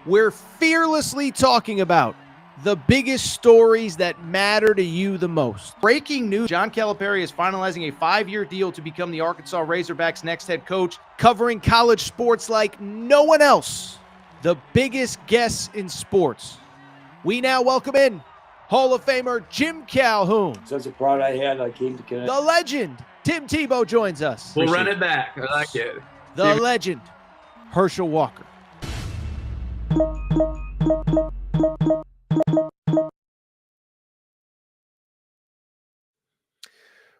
We're fearlessly talking about the biggest stories that matter to you the most. Breaking news, John Calipari is finalizing a 5-year deal to become the Arkansas Razorbacks' next head coach, covering college sports like no one else. The biggest guests in sports. We now welcome in Hall of Famer Jim Calhoun. Such a pride I had, I came to Connecticut. The legend, Tim Tebow joins us. We'll run it back. I like it. The legend, Herschel Walker.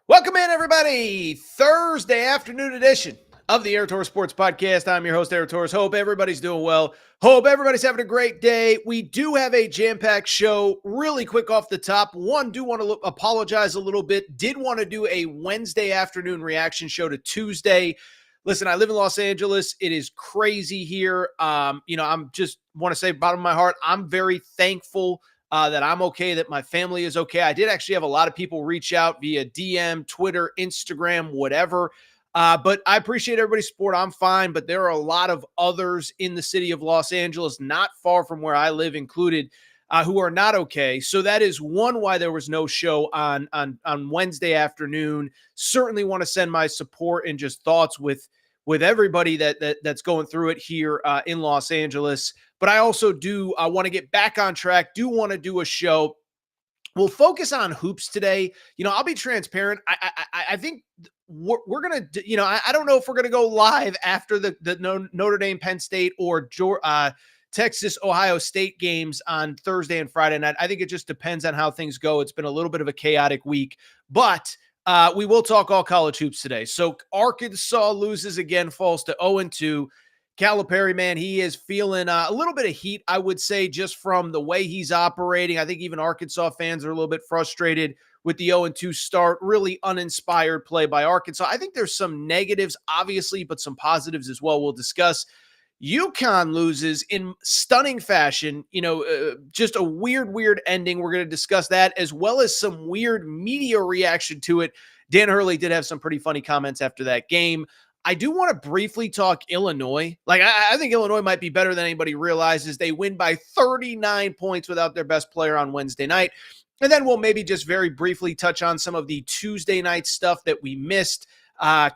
Welcome in, everybody. Thursday afternoon edition of the Aaron Torres Sports Podcast. I'm your host, Aaron Torres. Hope everybody's doing well. Hope everybody's having a great day. We do have a jam-packed show. Really quick off the top. One, do want to apologize a little bit. Did want to do a Wednesday afternoon reaction show to Tuesday. Listen, I live in Los Angeles. It is crazy here. I'm just want to say bottom of my heart, I'm very thankful that I'm okay, that my family is okay. I did actually have a lot of people reach out via DM, Twitter, Instagram, whatever. But I appreciate everybody's support. I'm fine, but there are a lot of others in the city of Los Angeles, not far from where I live included, who are not okay. So that is one why there was no show on Wednesday afternoon. Certainly want to send my support and just thoughts with everybody that's going through it here in Los Angeles. But I also do want to get back on track, do want to do a show. We'll focus on hoops today. I'll be transparent. I think we're going to, I don't know if we're going to go live after the Notre Dame, Penn State, or Texas, Ohio State games on Thursday and Friday night. I think it just depends on how things go. It's been a little bit of a chaotic week, but we will talk all college hoops today. So Arkansas loses again, falls to 0-2. Calipari, man, he is feeling a little bit of heat, I would say, just from the way he's operating. I think even Arkansas fans are a little bit frustrated with the 0-2 start. Really uninspired play by Arkansas. I think there's some negatives, obviously, but some positives as well we'll discuss. UConn loses in stunning fashion, just a weird ending. We're going to discuss that, as well as some weird media reaction to it. Dan Hurley did have some pretty funny comments after that game. I do want to briefly talk Illinois. I think Illinois might be better than anybody realizes. They win by 39 points without their best player on Wednesday night. And then we'll maybe just very briefly touch on some of the Tuesday night stuff that we missed.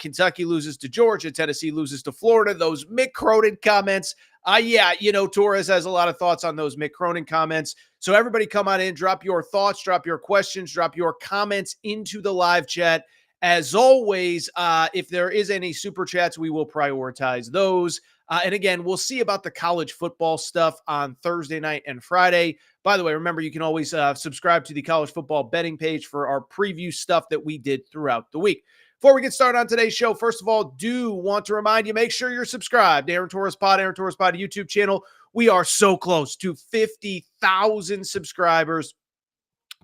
Kentucky loses to Georgia. Tennessee loses to Florida. Those Mick Cronin comments. Torres has a lot of thoughts on those Mick Cronin comments. So everybody come on in, drop your thoughts, drop your questions, drop your comments into the live chat. As always, if there is any super chats, we will prioritize those. And again, we'll see about the college football stuff on Thursday night and Friday. By the way, remember, you can always subscribe to the college football betting page for our preview stuff that we did throughout the week. Before we get started on today's show, first of all, do want to remind you, make sure you're subscribed. Aaron Torres Pod YouTube channel. We are so close to 50,000 subscribers.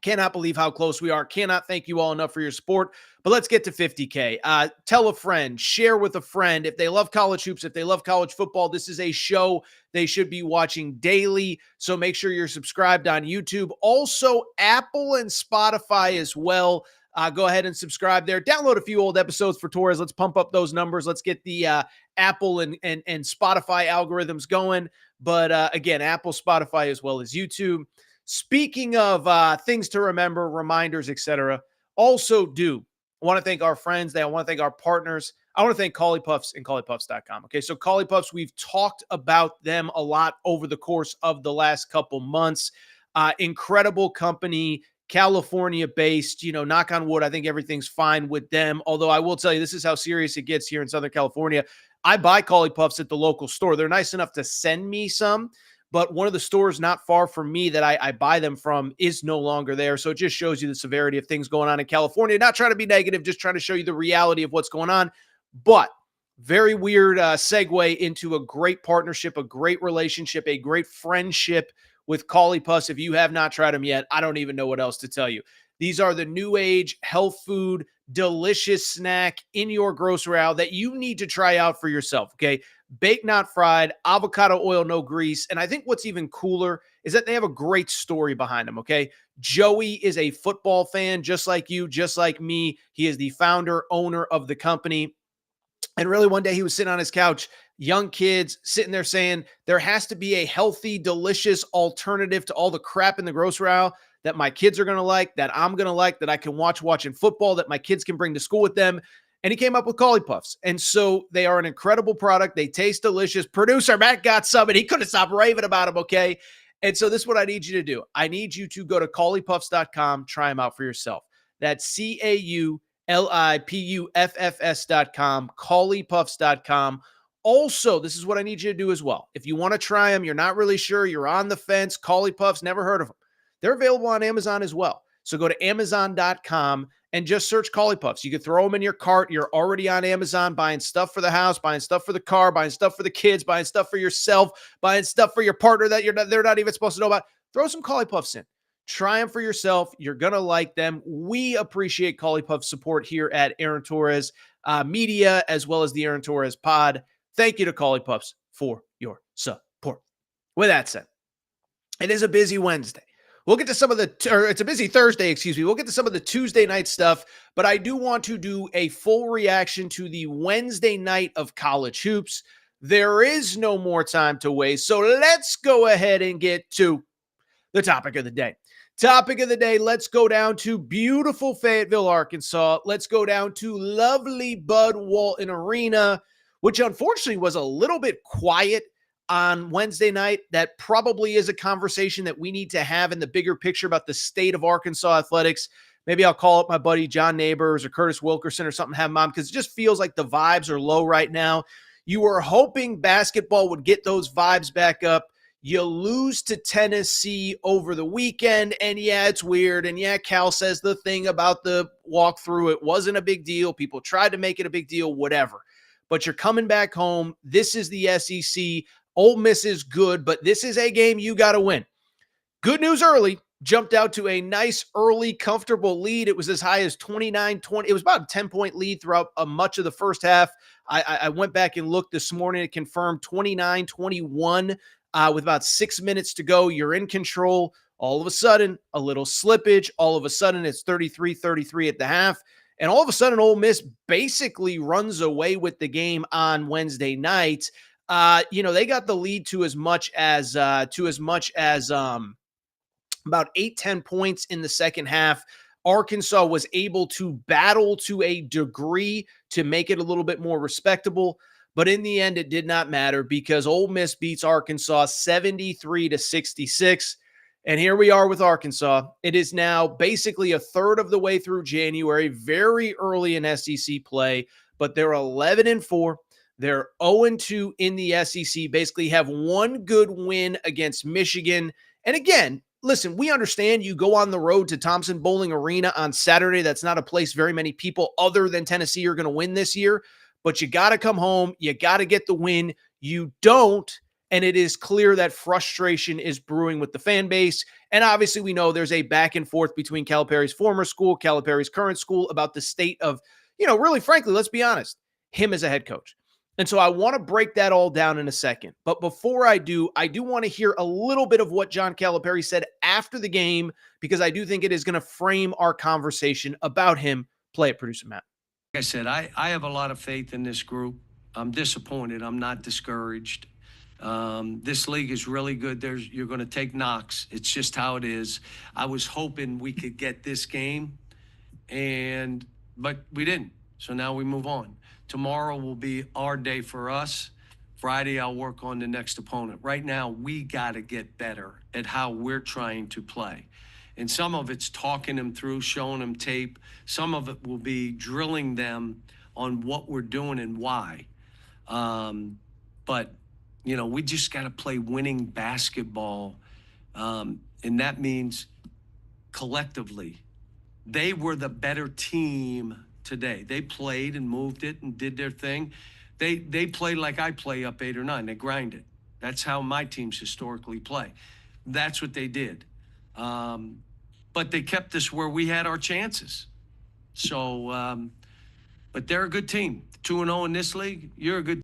Cannot believe how close we are. Cannot thank you all enough for your support. But let's get to 50K. Tell a friend, share with a friend. If they love college hoops, if they love college football, this is a show they should be watching daily. So make sure you're subscribed on YouTube. Also, Apple and Spotify as well. Go ahead and subscribe there. Download a few old episodes for Torres. Let's pump up those numbers. Let's get the Apple and Spotify algorithms going. But again, Apple, Spotify, as well as YouTube. Speaking of things to remember, reminders, etc., also I want to thank our friends. I want to thank our partners. I want to thank Collie Puffs and ColliePuffs.com. Okay, so Collie Puffs, we've talked about them a lot over the course of the last couple months. Incredible company, California-based. Knock on wood, I think everything's fine with them. Although I will tell you, this is how serious it gets here in Southern California. I buy Collie Puffs at the local store. They're nice enough to send me some. But one of the stores not far from me that I buy them from is no longer there. So it just shows you the severity of things going on in California. Not trying to be negative, just trying to show you the reality of what's going on. But very weird segue into a great partnership, a great relationship, a great friendship with Collie Puffs. If you have not tried them yet, I don't even know what else to tell you. These are the new age health food, delicious snack in your grocery aisle that you need to try out for yourself, okay? Baked, not fried, avocado oil, no grease. And I think what's even cooler is that they have a great story behind them, okay? Joey is a football fan, just like you, just like me. He is the founder, owner of the company. And really one day he was sitting on his couch young kids sitting there saying there has to be a healthy, delicious alternative to all the crap in the grocery aisle that my kids are going to like, that I'm going to like, that I can watching football, that my kids can bring to school with them. And he came up with Cauli Puffs. And so they are an incredible product. They taste delicious. Producer Matt got some, and he couldn't stop raving about them, okay? And so this is what I need you to do. I need you to go to CauliPuffs.com, try them out for yourself. That's CauliPuffs.com, CauliPuffs.com. Also, this is what I need you to do as well. If you want to try them, you're not really sure, you're on the fence, Cauli Puffs, never heard of them. They're available on Amazon as well. So go to Amazon.com and just search Cauli Puffs. You can throw them in your cart. You're already on Amazon buying stuff for the house, buying stuff for the car, buying stuff for the kids, buying stuff for yourself, buying stuff for your partner that they're not even supposed to know about. Throw some Cauli Puffs in. Try them for yourself. You're going to like them. We appreciate Cauli Puffs support here at Aaron Torres Media, as well as the Aaron Torres Pod. Thank you to Cauli Puffs for your support. With that said, it is a busy Wednesday. We'll get to some of it's a busy Thursday, excuse me. We'll get to some of the Tuesday night stuff, but I do want to do a full reaction to the Wednesday night of college hoops. There is no more time to waste, so let's go ahead and get to the topic of the day. Topic of the day, let's go down to beautiful Fayetteville, Arkansas. Let's go down to lovely Bud Walton Arena, which unfortunately was a little bit quiet on Wednesday night. That probably is a conversation that we need to have in the bigger picture about the state of Arkansas athletics. Maybe I'll call up my buddy John Neighbors or Curtis Wilkerson or something, have him on, because it just feels like the vibes are low right now. You were hoping basketball would get those vibes back up. You lose to Tennessee over the weekend, and yeah, it's weird. And yeah, Cal says the thing about the walkthrough, it wasn't a big deal. People tried to make it a big deal, whatever. But you're coming back home. This is the SEC. Ole Miss is good, but this is a game you got to win. Good news early. Jumped out to a nice early, comfortable lead. It was as high as 29-20. It was about a 10-point lead throughout much of the first half. I went back and looked this morning. It confirmed 29-21 with about 6 minutes to go. You're in control. All of a sudden, a little slippage. All of a sudden, it's 33-33 at the half. And all of a sudden, Ole Miss basically runs away with the game on Wednesday night. They got the lead to as much as about 8-10 points in the second half. Arkansas was able to battle to a degree to make it a little bit more respectable. But in the end, it did not matter because Ole Miss beats Arkansas 73-66. And here we are with Arkansas. It is now basically a third of the way through January, very early in SEC play, but they're 11-4. They're 0-2 in the SEC, basically have one good win against Michigan. And again, listen, we understand you go on the road to Thompson Bowling Arena on Saturday. That's not a place very many people other than Tennessee are going to win this year. But you got to come home. You got to get the win. You don't. And it is clear that frustration is brewing with the fan base. And obviously we know there's a back and forth between Calipari's former school, Calipari's current school about the state of, really frankly, let's be honest, him as a head coach. And so I want to break that all down in a second. But before I do want to hear a little bit of what John Calipari said after the game, because I do think it is going to frame our conversation about him. Play it, producer Matt. Like I said, I have a lot of faith in this group. I'm disappointed. I'm not discouraged. This league is really good. You're going to take knocks. It's just how it is. I was hoping we could get this game, but we didn't. So now we move on. Tomorrow will be our day for us. Friday, I'll work on the next opponent. Right now, we got to get better at how we're trying to play. And some of it's talking them through, showing them tape. Some of it will be drilling them on what we're doing and why. But, we just got to play winning basketball. And that means collectively. They were the better team today. They played and moved it and did their thing. They played like I play up 8 or 9. They grind it. That's how my teams historically play. That's what they did. But they kept us where we had our chances. So, but they're a good team. 2-0 in this league, you're a good.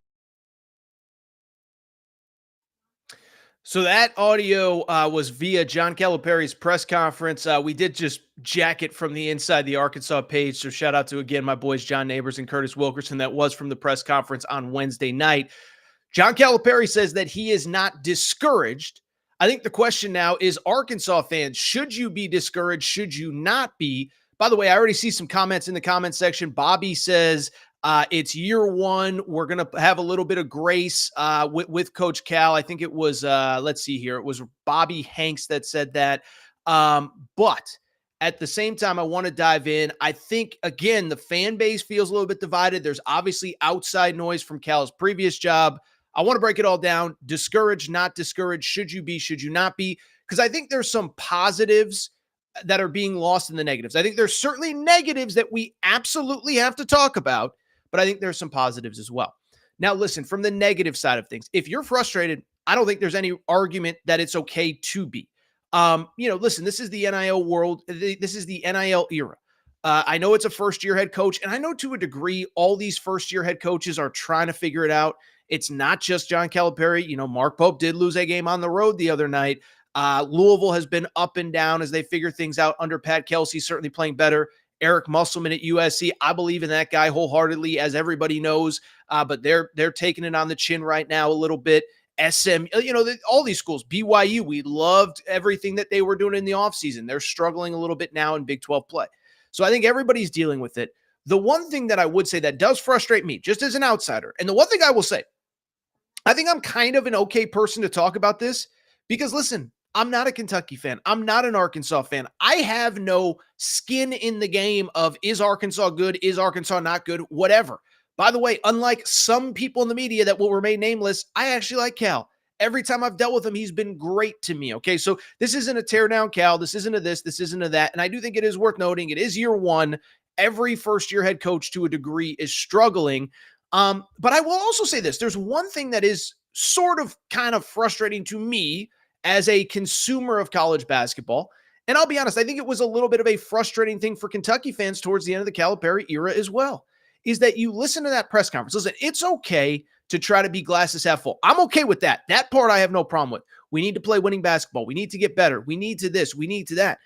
So that audio was via John Calipari's press conference. We did just jack it from the inside the Arkansas page. So shout out to, again, my boys John Neighbors and Curtis Wilkerson. That was from the press conference on Wednesday night. John Calipari says that he is not discouraged. I think the question now is, Arkansas fans, should you be discouraged? Should you not be? By the way, I already see some comments in the comment section. Bobby says it's year one. We're going to have a little bit of grace with Coach Cal. I think it was, let's see here. It was Bobby Hanks that said that. But at the same time, I want to dive in. I think, again, the fan base feels a little bit divided. There's obviously outside noise from Cal's previous job. I want to break it all down. Discouraged, not discouraged. Should you be, should you not be? Because I think there's some positives that are being lost in the negatives. I think there's certainly negatives that we absolutely have to talk about, but I think there's some positives as well. Now, listen, from the negative side of things, if you're frustrated, I don't think there's any argument that it's okay to be. Listen, this is the NIL world. This is the NIL era. I know it's a first-year head coach, and I know to a degree all these first-year head coaches are trying to figure it out. It's not just John Calipari. Mark Pope did lose a game on the road the other night. Louisville has been up and down as they figure things out under Pat Kelsey, certainly playing better. Eric Musselman at USC, I believe in that guy wholeheartedly, as everybody knows, but they're taking it on the chin right now a little bit. SM, all these schools, BYU, we loved everything that they were doing in the offseason. They're struggling a little bit now in Big 12 play. So I think everybody's dealing with it. The one thing that I would say that does frustrate me, just as an outsider, and the one thing I will say, I think I'm kind of an okay person to talk about this because, listen, I'm not a Kentucky fan. I'm not an Arkansas fan. I have no skin in the game of, is Arkansas good? Is Arkansas not good? Whatever. By the way, unlike some people in the media that will remain nameless, I actually like Cal. Every time I've dealt with him, he's been great to me. Okay, so this isn't a tear down Cal. This isn't a this isn't a that. And I do think it is worth noting, it is year one. Every first-year head coach to a degree is struggling. But I will also say this. There's one thing that is sort of kind of frustrating to me as a consumer of college basketball. And I'll be honest, I think it was a little bit of a frustrating thing for Kentucky fans towards the end of the Calipari era as well, is that you listen to that press conference. Listen, it's okay to try to be glasses half full. I'm okay with that. That part I have no problem with. We need to play winning basketball. We need to get better. We need to this. We need to that.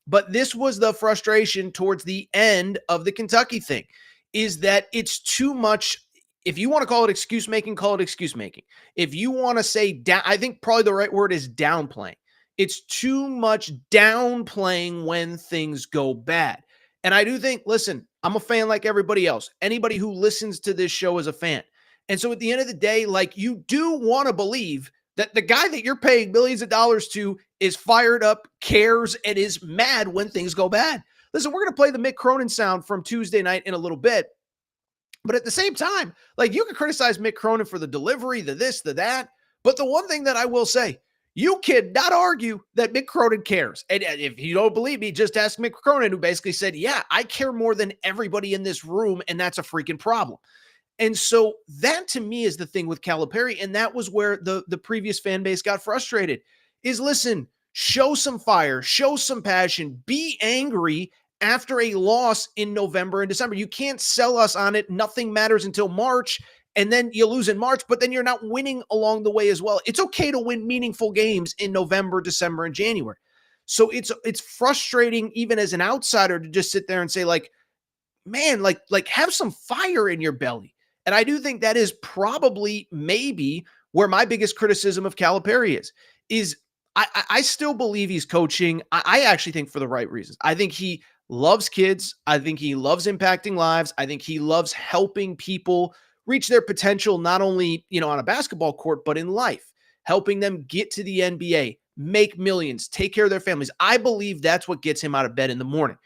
But this was the frustration towards the end of the Kentucky thing, is that it's too much. If you want to call it excuse making, call it excuse making. If you want to say down, I think probably the right word is downplaying. It's too much downplaying when things go bad. And I do think, listen, I'm a fan like everybody else. Anybody who listens to this show is a fan. And so at the end of the day, like, you do want to believe that the guy that you're paying millions of dollars to is fired up, cares, and is mad when things go bad. Listen, we're going to play the Mick Cronin sound from Tuesday night in a little bit. But at the same time, like, you can criticize Mick Cronin for the delivery, the this, the that. But the one thing that I will say, you cannot argue that Mick Cronin cares. And if you don't believe me, just ask Mick Cronin, who basically said, yeah, I care more than everybody in this room, and that's a freaking problem. And so that, to me, is the thing with Calipari, and that was where the previous fan base got frustrated, is, listen, show some fire, show some passion, be angry after a loss in November and December. You can't sell us on it. Nothing matters until March, and then you lose in March, but then you're not winning along the way as well. It's okay to win meaningful games in November, December, and January. So it's frustrating even as an outsider to just sit there and say, like, man, like have some fire in your belly. And I do think that is probably maybe where my biggest criticism of Calipari is I still believe he's coaching. I actually think for the right reasons. I think he loves kids. I think he loves impacting lives. I think he loves helping people reach their potential, not only, on a basketball court, but in life, helping them get to the NBA, make millions, take care of their families. I believe that's what gets him out of bed in the morning.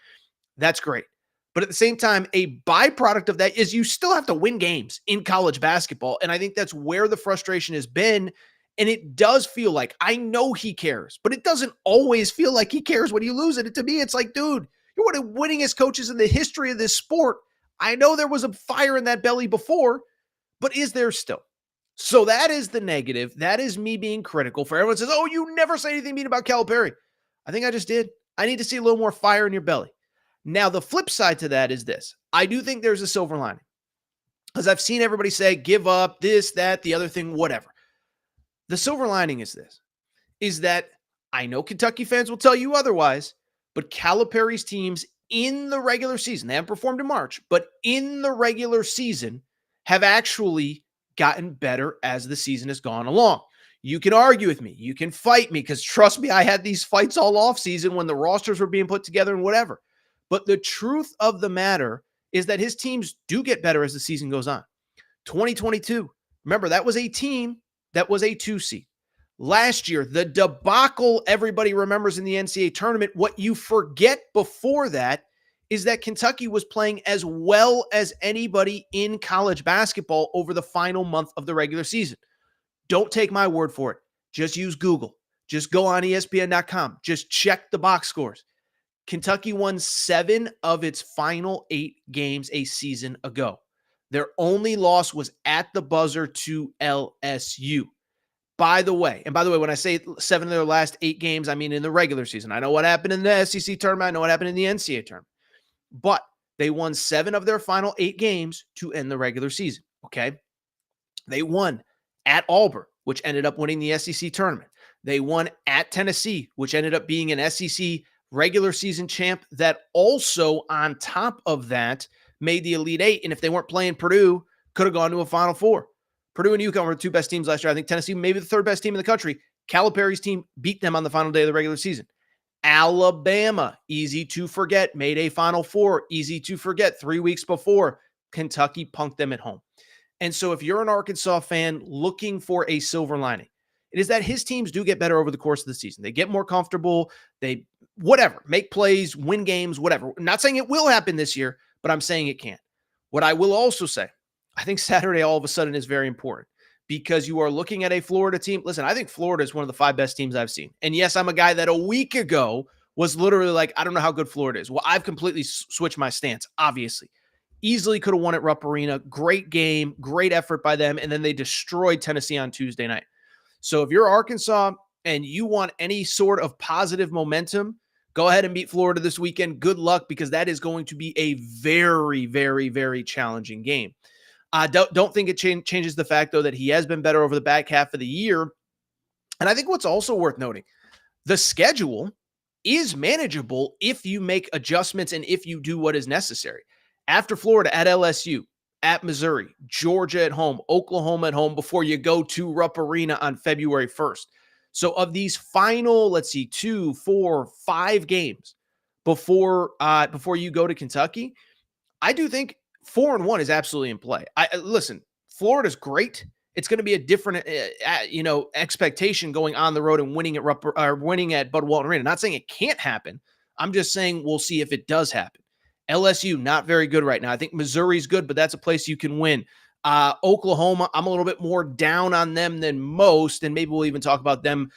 That's great. But at the same time, a byproduct of that is you still have to win games in college basketball. And I think that's where the frustration has been. And it does feel like, I know he cares, but it doesn't always feel like he cares when you lose it. And to me, it's like, dude, you're one of the winningest coaches in the history of this sport. I know there was a fire in that belly before, but is there still? So that is the negative. That is me being critical. For everyone says, oh, you never say anything mean about Calipari. I think I just did. I need to see a little more fire in your belly. Now, the flip side to that is this. I do think there's a silver lining, because I've seen everybody say, give up this, that, the other thing, whatever. The silver lining is this, is that I know Kentucky fans will tell you otherwise, but Calipari's teams in the regular season, they haven't performed in March, but in the regular season have actually gotten better as the season has gone along. You can argue with me. You can fight me because trust me, I had these fights all off season when the rosters were being put together and whatever. But the truth of the matter is that his teams do get better as the season goes on. 2022, remember, that was a team that was a 2 seed. Last year, the debacle everybody remembers in the NCAA tournament, what you forget before that is that Kentucky was playing as well as anybody in college basketball over the final month of the regular season. Don't take my word for it. Just use Google. Just go on ESPN.com. Just check the box scores. Kentucky won 7 of its final 8 games a season ago. Their only loss was at the buzzer to LSU. By the way, when I say 7 of their last 8 games, I mean in the regular season. I know what happened in the SEC tournament. I know what happened in the NCAA tournament. But they won 7 of their final 8 games to end the regular season, okay? They won at Auburn, which ended up winning the SEC tournament. They won at Tennessee, which ended up being an SEC regular season champ that also, on top of that, made the Elite Eight. And if they weren't playing Purdue, could have gone to a Final Four. Purdue and UConn were the 2 best teams last year. I think Tennessee, maybe the 3rd best team in the country. Calipari's team beat them on the final day of the regular season. Alabama, easy to forget, made a Final Four. Easy to forget, 3 weeks before. Kentucky punked them at home. And so if you're an Arkansas fan looking for a silver lining, it is that his teams do get better over the course of the season. They get more comfortable. They, whatever, make plays, win games, whatever. I'm not saying it will happen this year, but I'm saying it can. What I will also say, I think Saturday all of a sudden is very important because you are looking at a Florida team. Listen, I think Florida is one of the 5 best teams I've seen. And yes, I'm a guy that a week ago was literally like, I don't know how good Florida is. Well, I've completely switched my stance, obviously. Easily could have won at Rupp Arena. Great game, great effort by them. And then they destroyed Tennessee on Tuesday night. So if you're Arkansas and you want any sort of positive momentum, go ahead and beat Florida this weekend. Good luck, because that is going to be a very, very, very challenging game. Don't think it changes the fact, though, that he has been better over the back half of the year. And I think what's also worth noting, the schedule is manageable if you make adjustments and if you do what is necessary. After Florida, at LSU, at Missouri, Georgia at home, Oklahoma at home, before you go to Rupp Arena on February 1st. So of these final, 2, 4, 5 games before you go to Kentucky, I do think 4-1 is absolutely in play. Listen, Florida's great. It's going to be a different, expectation going on the road and winning at Bud Walton Arena. Not saying it can't happen. I'm just saying we'll see if it does happen. LSU, not very good right now. I think Missouri's good, but that's a place you can win. Oklahoma, I'm a little bit more down on them than most, and maybe we'll even talk about them,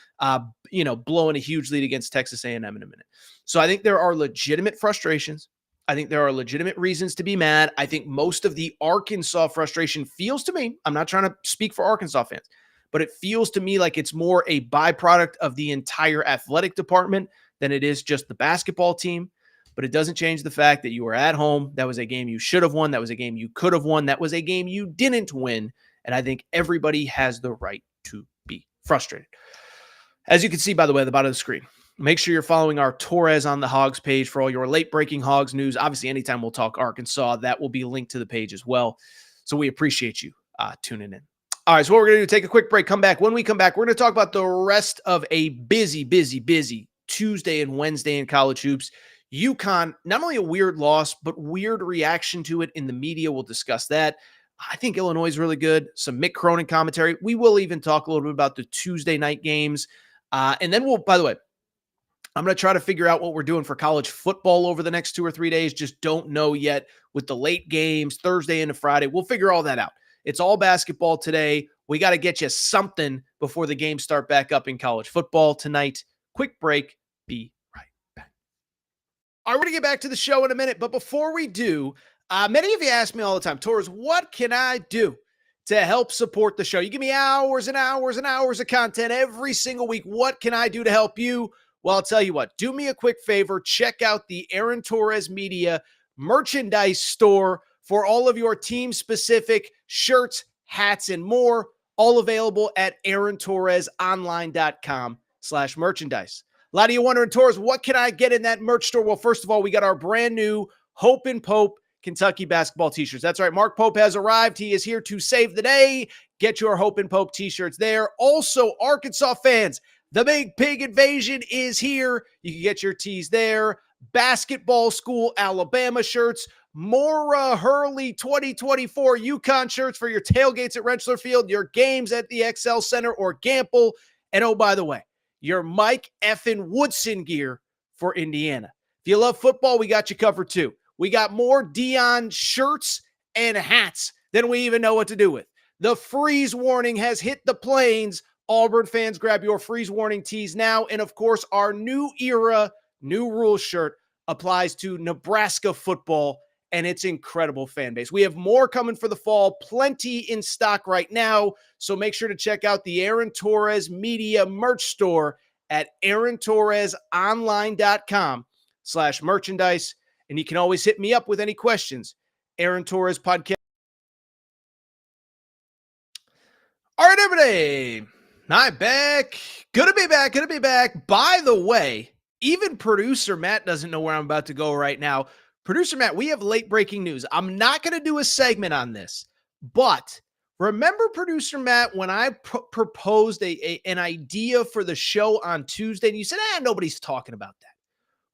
blowing a huge lead against Texas A&M in a minute. So I think there are legitimate frustrations. I think there are legitimate reasons to be mad. I think most of the Arkansas frustration feels to me, I'm not trying to speak for Arkansas fans, but it feels to me like it's more a byproduct of the entire athletic department than it is just the basketball team. But it doesn't change the fact that you were at home. That was a game you should have won. That was a game you could have won. That was a game you didn't win. And I think everybody has the right to be frustrated. As you can see, by the way, at the bottom of the screen, make sure you're following our Torres on the Hogs page for all your late-breaking Hogs news. Obviously, anytime we'll talk Arkansas, that will be linked to the page as well. So we appreciate you tuning in. All right, so what we're going to do, take a quick break, come back. When we come back, we're going to talk about the rest of a busy Tuesday and Wednesday in college hoops. UConn, not only a weird loss, but weird reaction to it in the media. We'll discuss that. I think Illinois is really good. Some Mick Cronin commentary. We will even talk a little bit about the Tuesday night games. And then by the way, I'm going to try to figure out what we're doing for college football over the next 2 or 3 days. Just don't know yet with the late games, Thursday into Friday. We'll figure all that out. It's all basketball today. We got to get you something before the games start back up in college football tonight. Quick break. Be right back. All right, we're going to get back to the show in a minute. But before we do, many of you ask me all the time, Torres, what can I do to help support the show? You give me hours and hours and hours of content every single week. What can I do to help you? Well, I'll tell you what, do me a quick favor. Check out the Aaron Torres Media merchandise store for all of your team-specific shirts, hats, and more, all available at aarontorresonline.com/merchandise. A lot of you wondering, Torres, what can I get in that merch store? Well, first of all, we got our brand new Hope and Pope Kentucky basketball t-shirts. That's right. Mark Pope has arrived. He is here to save the day. Get your Hope and Pope t-shirts there. Also, Arkansas fans, the Big Pig Invasion is here. You can get your tees there. Basketball School Alabama shirts. Mora Hurley 2024 UConn shirts for your tailgates at Rentschler Field, your games at the XL Center or Gamble. And oh, by the way, your Mike effing Woodson gear for Indiana. If you love football, we got you covered too. We got more Dion shirts and hats than we even know what to do with. The freeze warning has hit the plains. Auburn fans, grab your freeze warning tees now. And of course, our new era, new rules shirt applies to Nebraska football and its incredible fan base. We have more coming for the fall, plenty in stock right now. So make sure to check out the Aaron Torres Media merch store at aarontorresonline.com/merchandise. And you can always hit me up with any questions. Aaron Torres Podcast. All right, everybody. I'm back. Good to be back. By the way, even producer Matt doesn't know where I'm about to go right now. Producer Matt, we have late breaking news. I'm not going to do a segment on this, but remember, producer Matt, when I proposed an idea for the show on Tuesday, and you said, nobody's talking about that.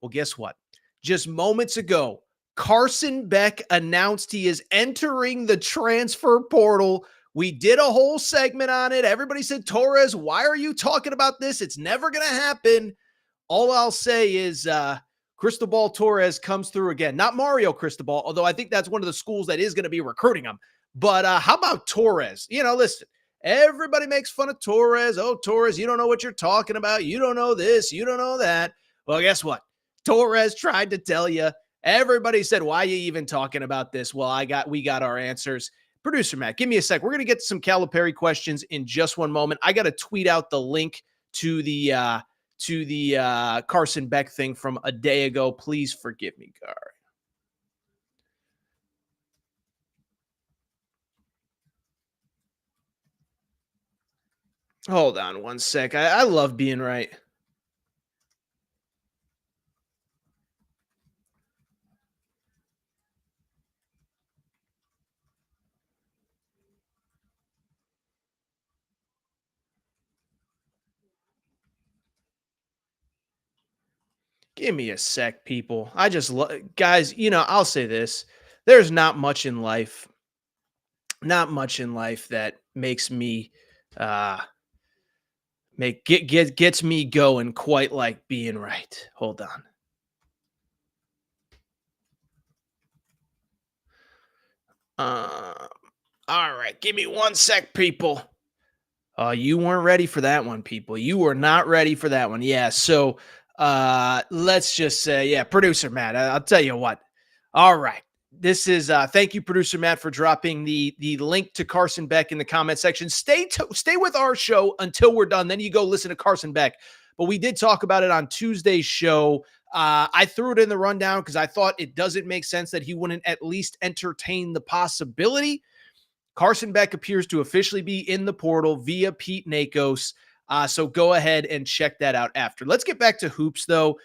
Well, guess what? Just moments ago, Carson Beck announced he is entering the transfer portal. We did a whole segment on it. Everybody said, Torres, why are you talking about this? It's never going to happen. All I'll say is Cristobal Torres comes through again. Not Mario Cristobal, although I think that's one of the schools that is going to be recruiting him. But how about Torres? Listen, everybody makes fun of Torres. Oh, Torres, you don't know what you're talking about. You don't know this. You don't know that. Well, guess what? Torres tried to tell you. Everybody said, why are you even talking about this? Well, we got our answers. Producer Matt, give me a sec. We're going to get to some Calipari questions in just one moment. I got to tweet out the link to the Carson Beck thing from a day ago. Please forgive me, Gar. Hold on one sec. I love being right. Give me a sec, people. I just guys, I'll say this. There's not much in life that makes me gets me going quite like being right. Hold on. All right, give me one sec, people. You weren't ready for that one, people. You were not ready for that one. Yeah, so let's just say, producer Matt, I'll tell you what. All right. This is thank you, producer Matt, for dropping the link to Carson Beck in the comment section. Stay with our show until we're done. Then you go listen to Carson Beck. But we did talk about it on Tuesday's show. I threw it in the rundown because I thought it doesn't make sense that he wouldn't at least entertain the possibility. Carson Beck appears to officially be in the portal via Pete Nakos. So go ahead and check that out after. Let's get back to hoops, though.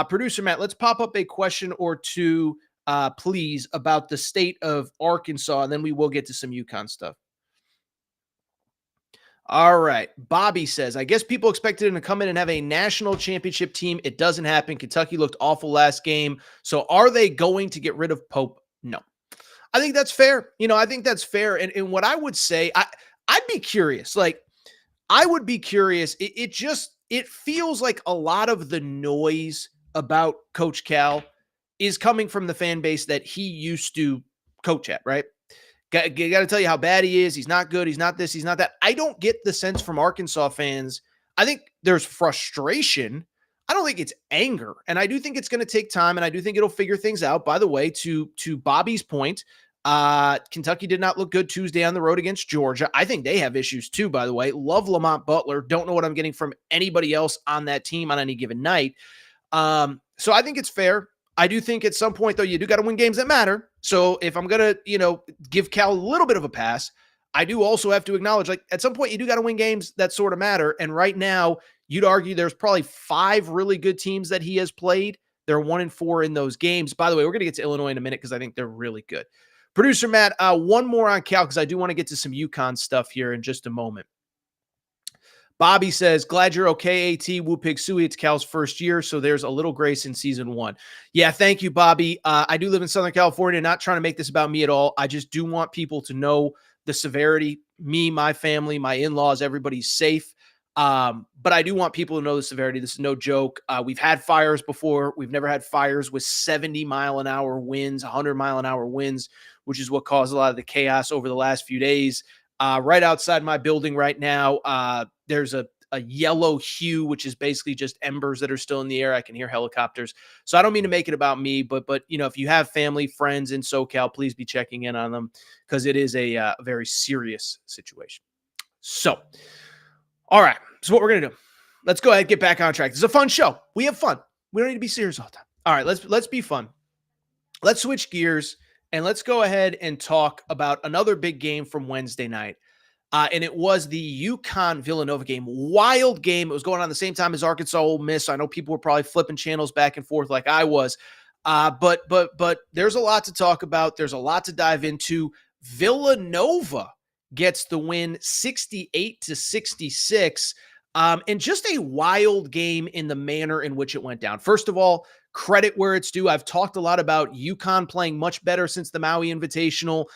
Producer Matt, let's pop up a question or two, please, about the state of Arkansas, and then we will get to some UConn stuff. All right. Bobby says, I guess people expected him to come in and have a national championship team. It doesn't happen. Kentucky looked awful last game. So are they going to get rid of Pope? No. I think that's fair. I think that's fair. And what I would say, I'd be curious. I would be curious. It feels like a lot of the noise about Coach Cal is coming from the fan base that he used to coach at, right? Got to tell you how bad he is. He's not good. He's not this. He's not that. I don't get the sense from Arkansas fans. I think there's frustration. I don't think it's anger. And I do think it's going to take time, and I do think it'll figure things out. By the way, to Bobby's point, Kentucky did not look good Tuesday on the road against Georgia. I think they have issues too, by the way. Love Lamont Butler. Don't know what I'm getting from anybody else on that team on any given night. So I think it's fair. I do think at some point, though, you do got to win games that matter. So if I'm going to, give Cal a little bit of a pass, I do also have to acknowledge, at some point, you do got to win games that sort of matter. And right now, you'd argue there's probably 5 really good teams that he has played. They're 1-4 in those games. By the way, we're going to get to Illinois in a minute because I think they're really good. Producer Matt, one more on Cal because I do want to get to some UConn stuff here in just a moment. Bobby says, glad you're okay, AT. Woo Pig Suey. It's Cal's first year, so there's a little grace in season 1. Yeah, thank you, Bobby. I do live in Southern California, not trying to make this about me at all. I just do want people to know the severity. Me, my family, my in-laws, everybody's safe. But I do want people to know the severity. This is no joke. We've had fires before. We've never had fires with 70-mile-an-hour winds, 100-mile-an-hour winds, which is what caused a lot of the chaos over the last few days. Right outside my building right now, there's a yellow hue, which is basically just embers that are still in the air. I can hear helicopters. So I don't mean to make it about me, but if you have family, friends in SoCal, please be checking in on them because it is a very serious situation. So, all right. So what we're going to do, let's go ahead and get back on track. This is a fun show. We have fun. We don't need to be serious all the time. All right, let's be fun. Let's switch gears and let's go ahead and talk about another big game from Wednesday night. And it was the UConn Villanova game. Wild game. It was going on the same time as Arkansas Ole Miss. I know people were probably flipping channels back and forth like I was. But there's a lot to talk about. There's a lot to dive into. Villanova gets the win 68-66. And just a wild game in the manner in which it went down. First of all, credit where it's due. I've talked a lot about UConn playing much better since the Maui Invitational.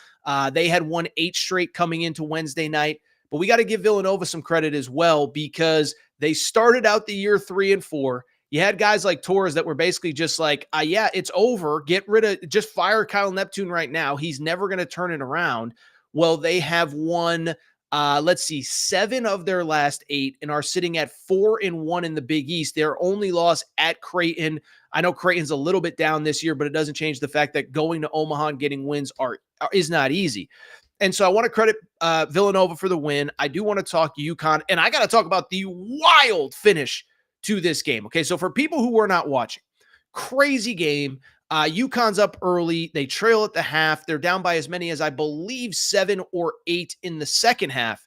They had won 8 straight coming into Wednesday night, but we got to give Villanova some credit as well because they started out the year 3-4. You had guys like Torres that were basically just like, yeah, it's over. Just fire Kyle Neptune right now. He's never going to turn it around. Well, they have won 7 of their last 8 and are sitting at 4-1 in the Big East. Their only loss at Creighton. I know Creighton's a little bit down this year, but it doesn't change the fact that going to Omaha and getting wins is not easy. And so I want to credit Villanova for the win. I do want to talk UConn, and I got to talk about the wild finish to this game. Okay, so for people who were not watching, crazy game. UConn's up early. They trail at the half. They're down by as many as I believe 7 or 8 in the second half.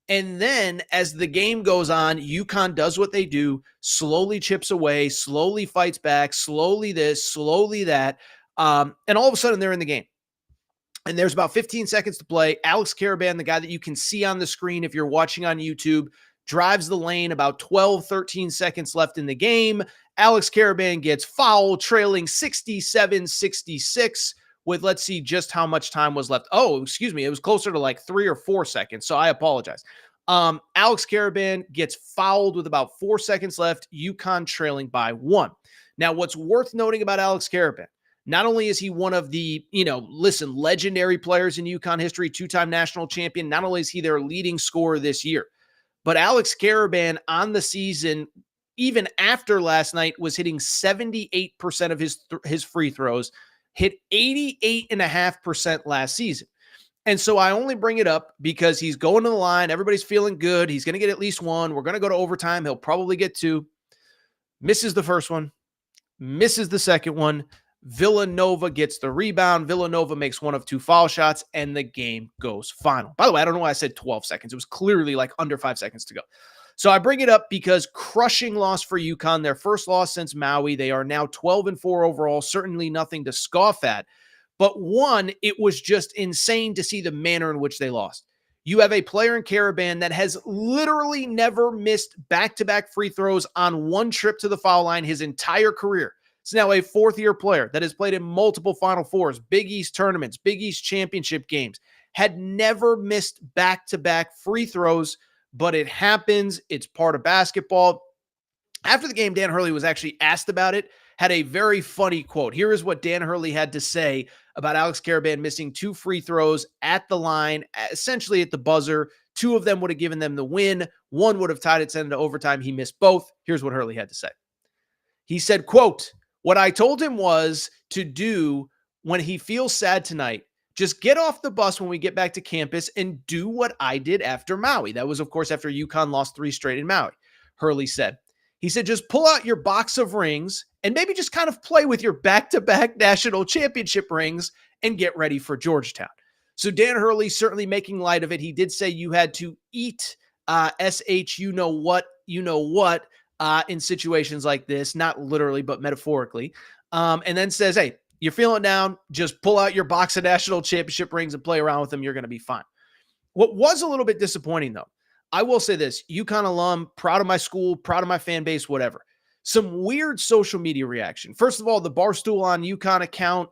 And then as the game goes on, UConn does what they do, slowly chips away, slowly fights back, slowly this, slowly that. And all of a sudden they're in the game. And there's about 15 seconds to play. Alex Karaban, the guy that you can see on the screen if you're watching on YouTube, drives the lane, about 12, 13 seconds left in the game. Alex Karaban gets fouled, trailing 67-66 with, let's see just how much time was left. Oh, excuse me. It was closer to like 3 or 4 seconds. So I apologize. Alex Karaban gets fouled with about 4 seconds left. UConn trailing by 1. Now, what's worth noting about Alex Karaban, not only is he one of the, legendary players in UConn history, 2-time national champion, not only is he their leading scorer this year, but Alex Karaban on the season, even after last night, was hitting 78% of his free throws, hit 88.5% last season. And so I only bring it up because he's going to the line. Everybody's feeling good. He's going to get at least 1. We're going to go to overtime. He'll probably get 2. Misses the first one. Misses the second one. Villanova gets the rebound. Villanova makes 1 of 2 foul shots, and the game goes final. By the way, I don't know why I said 12 seconds. It was clearly like under 5 seconds to go. So I bring it up because crushing loss for UConn, their first loss since Maui. They are now 12-4 overall, certainly nothing to scoff at. But one, it was just insane to see the manner in which they lost. You have a player in Karaban that has literally never missed back-to-back free throws on 1 trip to the foul line his entire career. He's now a 4th-year player that has played in multiple Final Fours, Big East tournaments, Big East championship games, had never missed back-to-back free throws, but it happens. It's part of basketball. After the game, Dan Hurley was actually asked about it, had a very funny quote. Here is what Dan Hurley had to say about Alex Karaban missing 2 free throws at the line, essentially at the buzzer. 2 of them would have given them the win. 1 would have tied it, sent it to overtime. He missed both. Here's what Hurley had to say. He said, quote, "What I told him was to do when he feels sad tonight, just get off the bus when we get back to campus and do what I did after Maui." That was, of course, after UConn lost 3 straight in Maui, Hurley said. He said, just pull out your box of rings and maybe just kind of play with your back-to-back national championship rings and get ready for Georgetown. So Dan Hurley certainly making light of it. He did say you had to eat SH you know what in situations like this, not literally, but metaphorically. and then says, hey, you're feeling down, just pull out your box of national championship rings and play around with them. You're going to be fine. What was a little bit disappointing, though, I will say this, UConn alum, proud of my school, proud of my fan base, whatever. Some weird social media reaction. First of all, the Barstool on UConn account.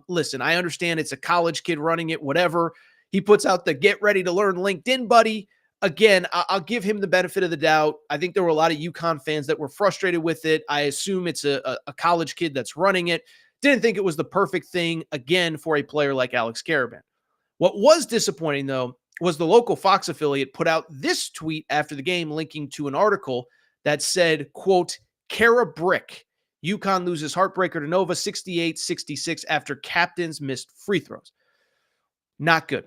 Listen, I understand it's a college kid running it, whatever. He puts out the get ready to learn LinkedIn buddy. Again, I'll give him the benefit of the doubt. I think there were a lot of UConn fans that were frustrated with it. I assume it's a college kid that's running it. Didn't think it was the perfect thing, again, for a player like Alex Karaban. What was disappointing, though, was the local Fox affiliate put out this tweet after the game linking to an article that said, quote, Kara Brick, UConn loses heartbreaker to Nova 68-66 after captains missed free throws. Not good.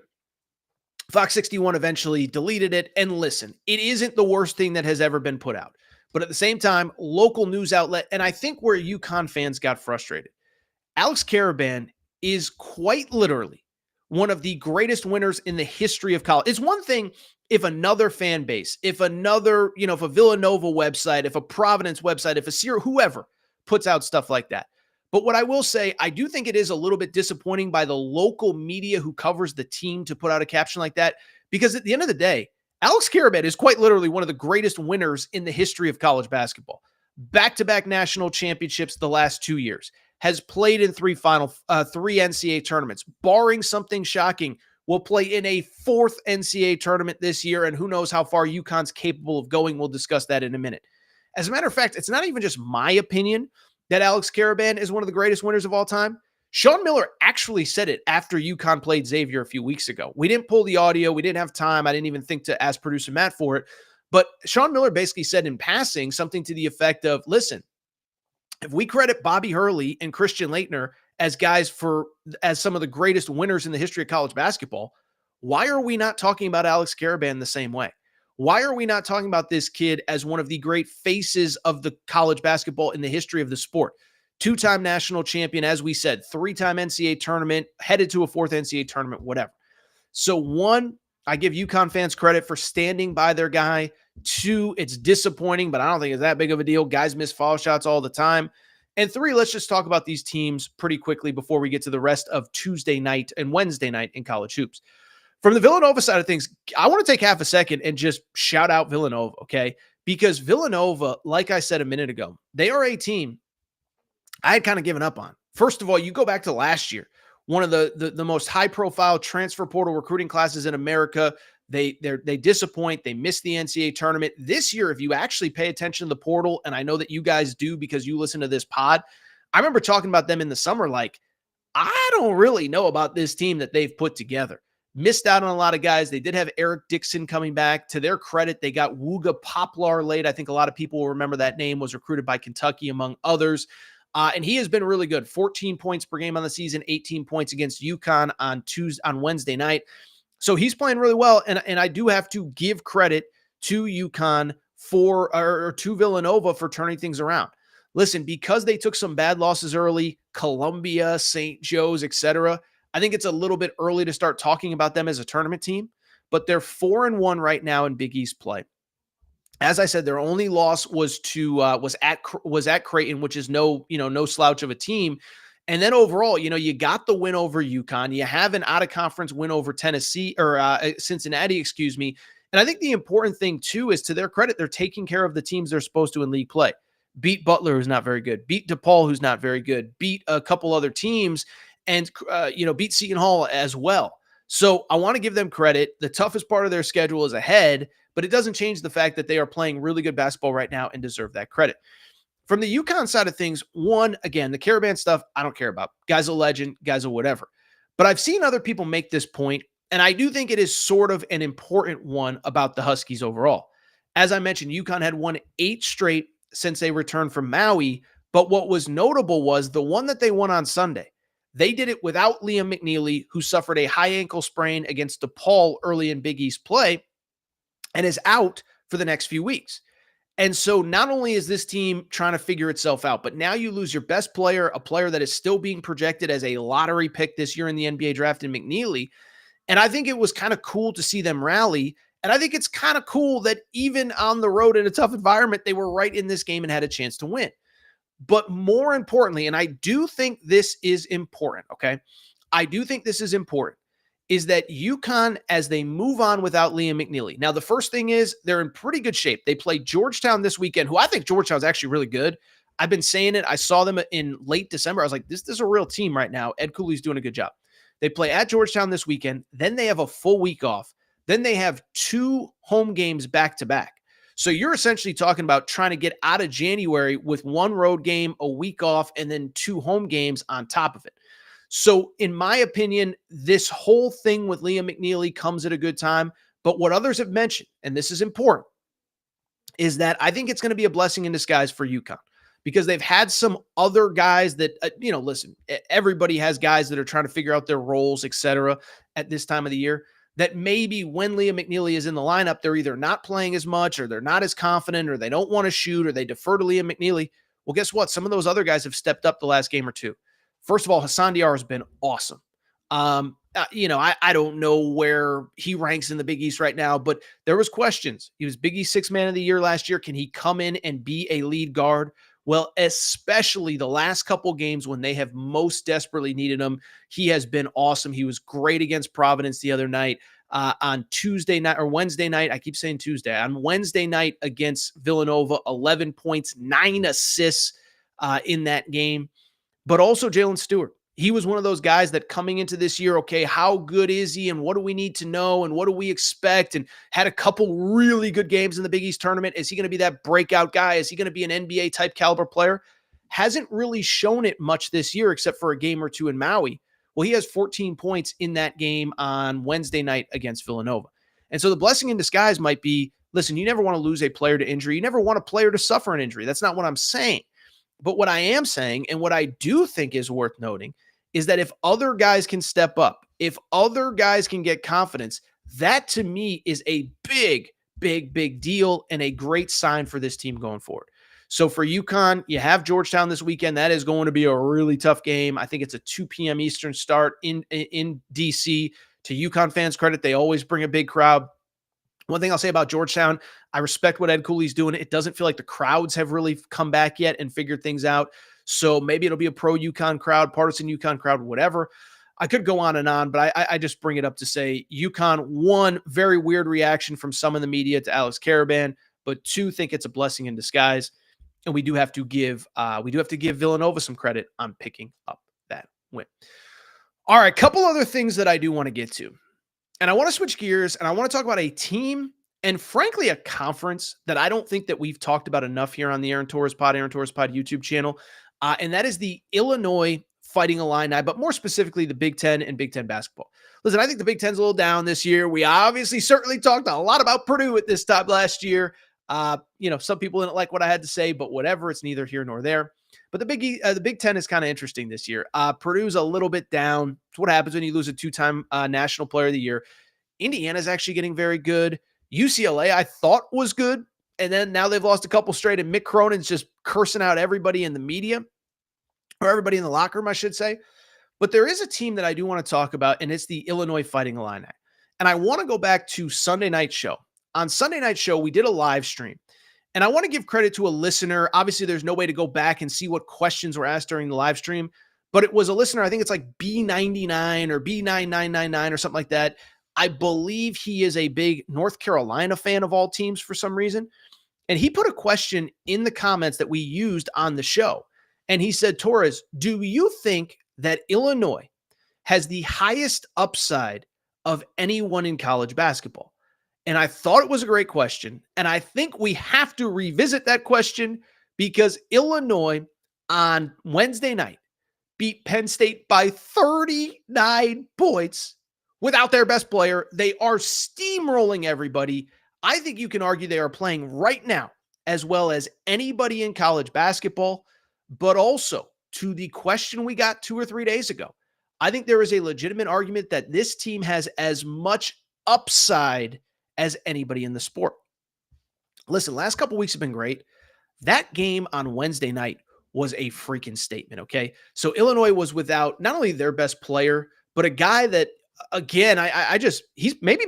Fox 61 eventually deleted it. And listen, it isn't the worst thing that has ever been put out. But at the same time, local news outlet, and I think where UConn fans got frustrated, Alex Karaban is quite literally one of the greatest winners in the history of college. It's one thing if another fan base, if another, if a Villanova website, if a Providence website, if a Sierra, whoever puts out stuff like that. But what I will say, I do think it is a little bit disappointing by the local media who covers the team to put out a caption like that, because at the end of the day, Alex Karaban is quite literally one of the greatest winners in the history of college basketball. Back-to-back national championships the last 2 years. Has played in three NCAA tournaments. Barring something shocking, will play in a fourth NCAA tournament this year, and who knows how far UConn's capable of going. We'll discuss that in a minute. As a matter of fact, it's not even just my opinion that Alex Karaban is one of the greatest winners of all time. Sean Miller actually said it after UConn played Xavier a few weeks ago. We didn't pull the audio. We didn't have time. I didn't even think to ask producer Matt for it. But Sean Miller basically said in passing something to the effect of, listen, if we credit Bobby Hurley and Christian Laettner as guys as some of the greatest winners in the history of college basketball, why are we not talking about Alex Karaban the same way? Why are we not talking about this kid as one of the great faces of the college basketball in the history of the sport? Two-time national champion, as we said, three-time NCAA tournament, headed to a fourth NCAA tournament, whatever. So one, I give UConn fans credit for standing by their guy. Two, it's disappointing, but I don't think it's that big of a deal. Guys miss foul shots all the time. And three, let's just talk about these teams pretty quickly before we get to the rest of Tuesday night and Wednesday night in college hoops. From the Villanova side of things, I want to take half a second and just shout out Villanova, okay? Because Villanova, like I said a minute ago, they are a team I had kind of given up on. First of all, you go back to last year, one of the most high-profile transfer portal recruiting classes in America. They disappoint. They miss the NCAA tournament. This year, if you actually pay attention to the portal, and I know that you guys do because you listen to this pod, I remember talking about them in the summer like, I don't really know about this team that they've put together. Missed out on a lot of guys. They did have Eric Dixon coming back. To their credit, they got Wooga Poplar late. I think a lot of people will remember that name, was recruited by Kentucky, among others. And he has been really good. 14 points per game on the season, 18 points against UConn on Wednesday night. So he's playing really well. And I do have to give credit to UConn or to Villanova for turning things around. Listen, because they took some bad losses early, Columbia, St. Joe's, etc., I think it's a little bit early to start talking about them as a tournament team, but they're 4-1 right now in Big East play. As I said, their only loss was at Creighton, which is no slouch of a team. And then overall, you got the win over UConn. You have an out-of-conference win over Cincinnati, excuse me. And I think the important thing, too, is to their credit, they're taking care of the teams they're supposed to in league play. Beat Butler, who's not very good. Beat DePaul, who's not very good. Beat a couple other teams. And, beat Seton Hall as well. So I want to give them credit. The toughest part of their schedule is ahead, but it doesn't change the fact that they are playing really good basketball right now and deserve that credit. From the UConn side of things, one, again, the Karaban stuff, I don't care about. Guy's a legend, guy's a whatever. But I've seen other people make this point, and I do think it is sort of an important one about the Huskies overall. As I mentioned, UConn had won 8 straight since they returned from Maui, but what was notable was the one that they won on Sunday. They did it without Liam McNeely, who suffered a high ankle sprain against DePaul early in Big East play and is out for the next few weeks. And so not only is this team trying to figure itself out, but now you lose your best player, a player that is still being projected as a lottery pick this year in the NBA draft in McNeely. And I think it was kind of cool to see them rally. And I think it's kind of cool that even on the road in a tough environment, they were right in this game and had a chance to win. But more importantly, and I do think this is important, okay? I do think this is important, is that UConn, as they move on without Liam McNeely. Now, the first thing is they're in pretty good shape. They play Georgetown this weekend, who I think Georgetown's actually really good. I've been saying it. I saw them in late December. I was like, this is a real team right now. Ed Cooley's doing a good job. They play at Georgetown this weekend. Then they have a full week off. Then they have 2 home games back-to-back. So you're essentially talking about trying to get out of January with 1 road game, a week off, and then 2 home games on top of it. So in my opinion, this whole thing with Liam McNeely comes at a good time. But what others have mentioned, and this is important, is that I think it's going to be a blessing in disguise for UConn, because they've had some other guys that, listen, everybody has guys that are trying to figure out their roles, et cetera, at this time of the year, that maybe when Liam McNeely is in the lineup, they're either not playing as much, or they're not as confident, or they don't want to shoot, or they defer to Liam McNeely. Well, guess what? Some of those other guys have stepped up the last game or two. First of all, Hassan Diarra has been awesome. I don't know where he ranks in the Big East right now, but there was questions. He was Big East 6th Man of the Year last year. Can he come in and be a lead guard? Well, especially the last couple games when they have most desperately needed him, he has been awesome. He was great against Providence the other night. On Tuesday night or Wednesday night, I keep saying Tuesday, on Wednesday night against Villanova, 11 points, 9 assists in that game. But also Jalen Stewart. He was one of those guys that coming into this year, okay, how good is he and what do we need to know and what do we expect? And had a couple really good games in the Big East tournament. Is he going to be that breakout guy? Is he going to be an NBA type caliber player? Hasn't really shown it much this year except for a game or two in Maui. Well, he has 14 points in that game on Wednesday night against Villanova. And so the blessing in disguise might be, listen, you never want to lose a player to injury. You never want a player to suffer an injury. That's not what I'm saying. But what I am saying, and what I do think is worth noting, is that if other guys can step up, if other guys can get confidence, that to me is a big, big, big deal and a great sign for this team going forward. So for UConn, you have Georgetown this weekend. That is going to be a really tough game. I think it's a 2 p.m. Eastern start in DC. To UConn fans' credit, they always bring a big crowd. One thing I'll say about Georgetown, I respect what Ed Cooley's doing. It doesn't feel like the crowds have really come back yet and figured things out. So maybe it'll be a pro UConn crowd, partisan UConn crowd, whatever. I could go on and on, but I just bring it up to say UConn, 1, very weird reaction from some in the media to Alex Caravan, but 2, think it's a blessing in disguise. And we do have to give Villanova some credit on picking up that win. All right, couple other things that I do want to get to. And I want to switch gears and I want to talk about a team and frankly a conference that I don't think that we've talked about enough here on the Aaron Torres Pod YouTube channel. And that is the Illinois Fighting Illini, but more specifically the Big Ten and Big Ten basketball. Listen, I think the Big Ten's a little down this year. We obviously certainly talked a lot about Purdue at this time last year. Some people didn't like what I had to say, but whatever, it's neither here nor there. But the Big Ten is kind of interesting this year. Purdue's a little bit down. It's what happens when you lose a 2-time National Player of the Year. Indiana's actually getting very good. UCLA, I thought was good. And then now they've lost a couple straight, and Mick Cronin's just cursing out everybody in the media, or everybody in the locker room, I should say. But there is a team that I do want to talk about, and it's the Illinois Fighting Illini. And I want to go back to Sunday Night Show. On Sunday Night Show, we did a live stream. And I want to give credit to a listener. Obviously, there's no way to go back and see what questions were asked during the live stream. But it was a listener, I think it's like B99 or B9999 or something like that. I believe he is a big North Carolina fan of all teams for some reason. And he put a question in the comments that we used on the show. And he said, Torres, do you think that Illinois has the highest upside of anyone in college basketball? And I thought it was a great question. And I think we have to revisit that question because Illinois on Wednesday night beat Penn State by 39 points without their best player. They are steamrolling everybody. I think you can argue they are playing right now as well as anybody in college basketball. But also to the question we got 2 or 3 days ago, I think there is a legitimate argument that this team has as much upside as anybody in the sport. Listen, last couple weeks have been great. That game on Wednesday night was a freaking statement, okay? So Illinois was without not only their best player, but a guy that, again, he's maybe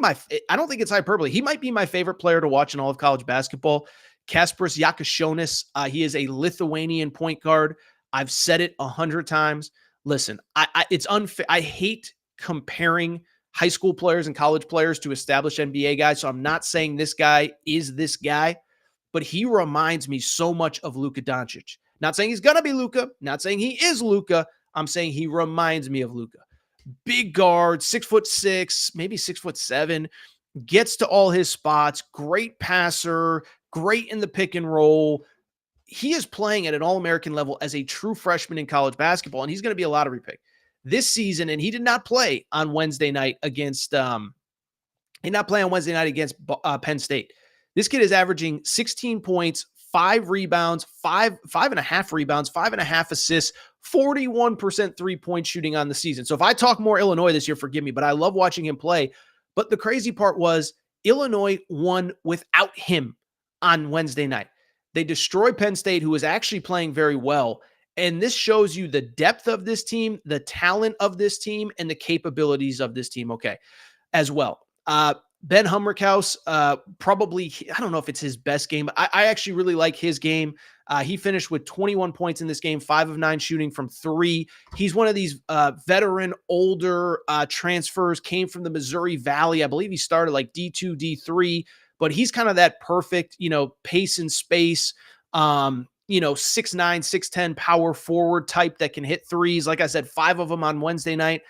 I don't think it's hyperbole. He might be my favorite player to watch in all of college basketball. Kasparas Yakashonis, he is a Lithuanian point guard. I've said it 100 times. Listen, it's unfair. I hate comparing high school players and college players to established NBA guys. So I'm not saying this guy is this guy, but he reminds me so much of Luka Doncic. Not saying he's going to be Luka, not saying he is Luka. I'm saying he reminds me of Luka. Big guard, 6'6", maybe 6'7", gets to all his spots, great passer, great in the pick and roll. He is playing at an All-American level as a true freshman in college basketball, and he's going to be a lottery pick this season. And he did not play on Wednesday night against Penn State. This kid is averaging 16 points, 5 rebounds, 5.5 rebounds, 5.5 assists, 41% three-point shooting on the season. So if I talk more Illinois this year, forgive me, but I love watching him play. But the crazy part was Illinois won without him on Wednesday night. They destroyed Penn State, who was actually playing very well. And this shows you the depth of this team, the talent of this team, and the capabilities of this team, as well. Ben Hummerkaus, probably, I don't know if it's his best game. I actually really like his game. He finished with 21 points in this game, 5 of 9 shooting from 3. He's one of these veteran, older transfers, came from the Missouri Valley. I believe he started like D2, D3, but he's kind of that perfect, pace and space, 6'9", 6'10", power forward type that can hit threes. Like I said, 5 of them on Wednesday night.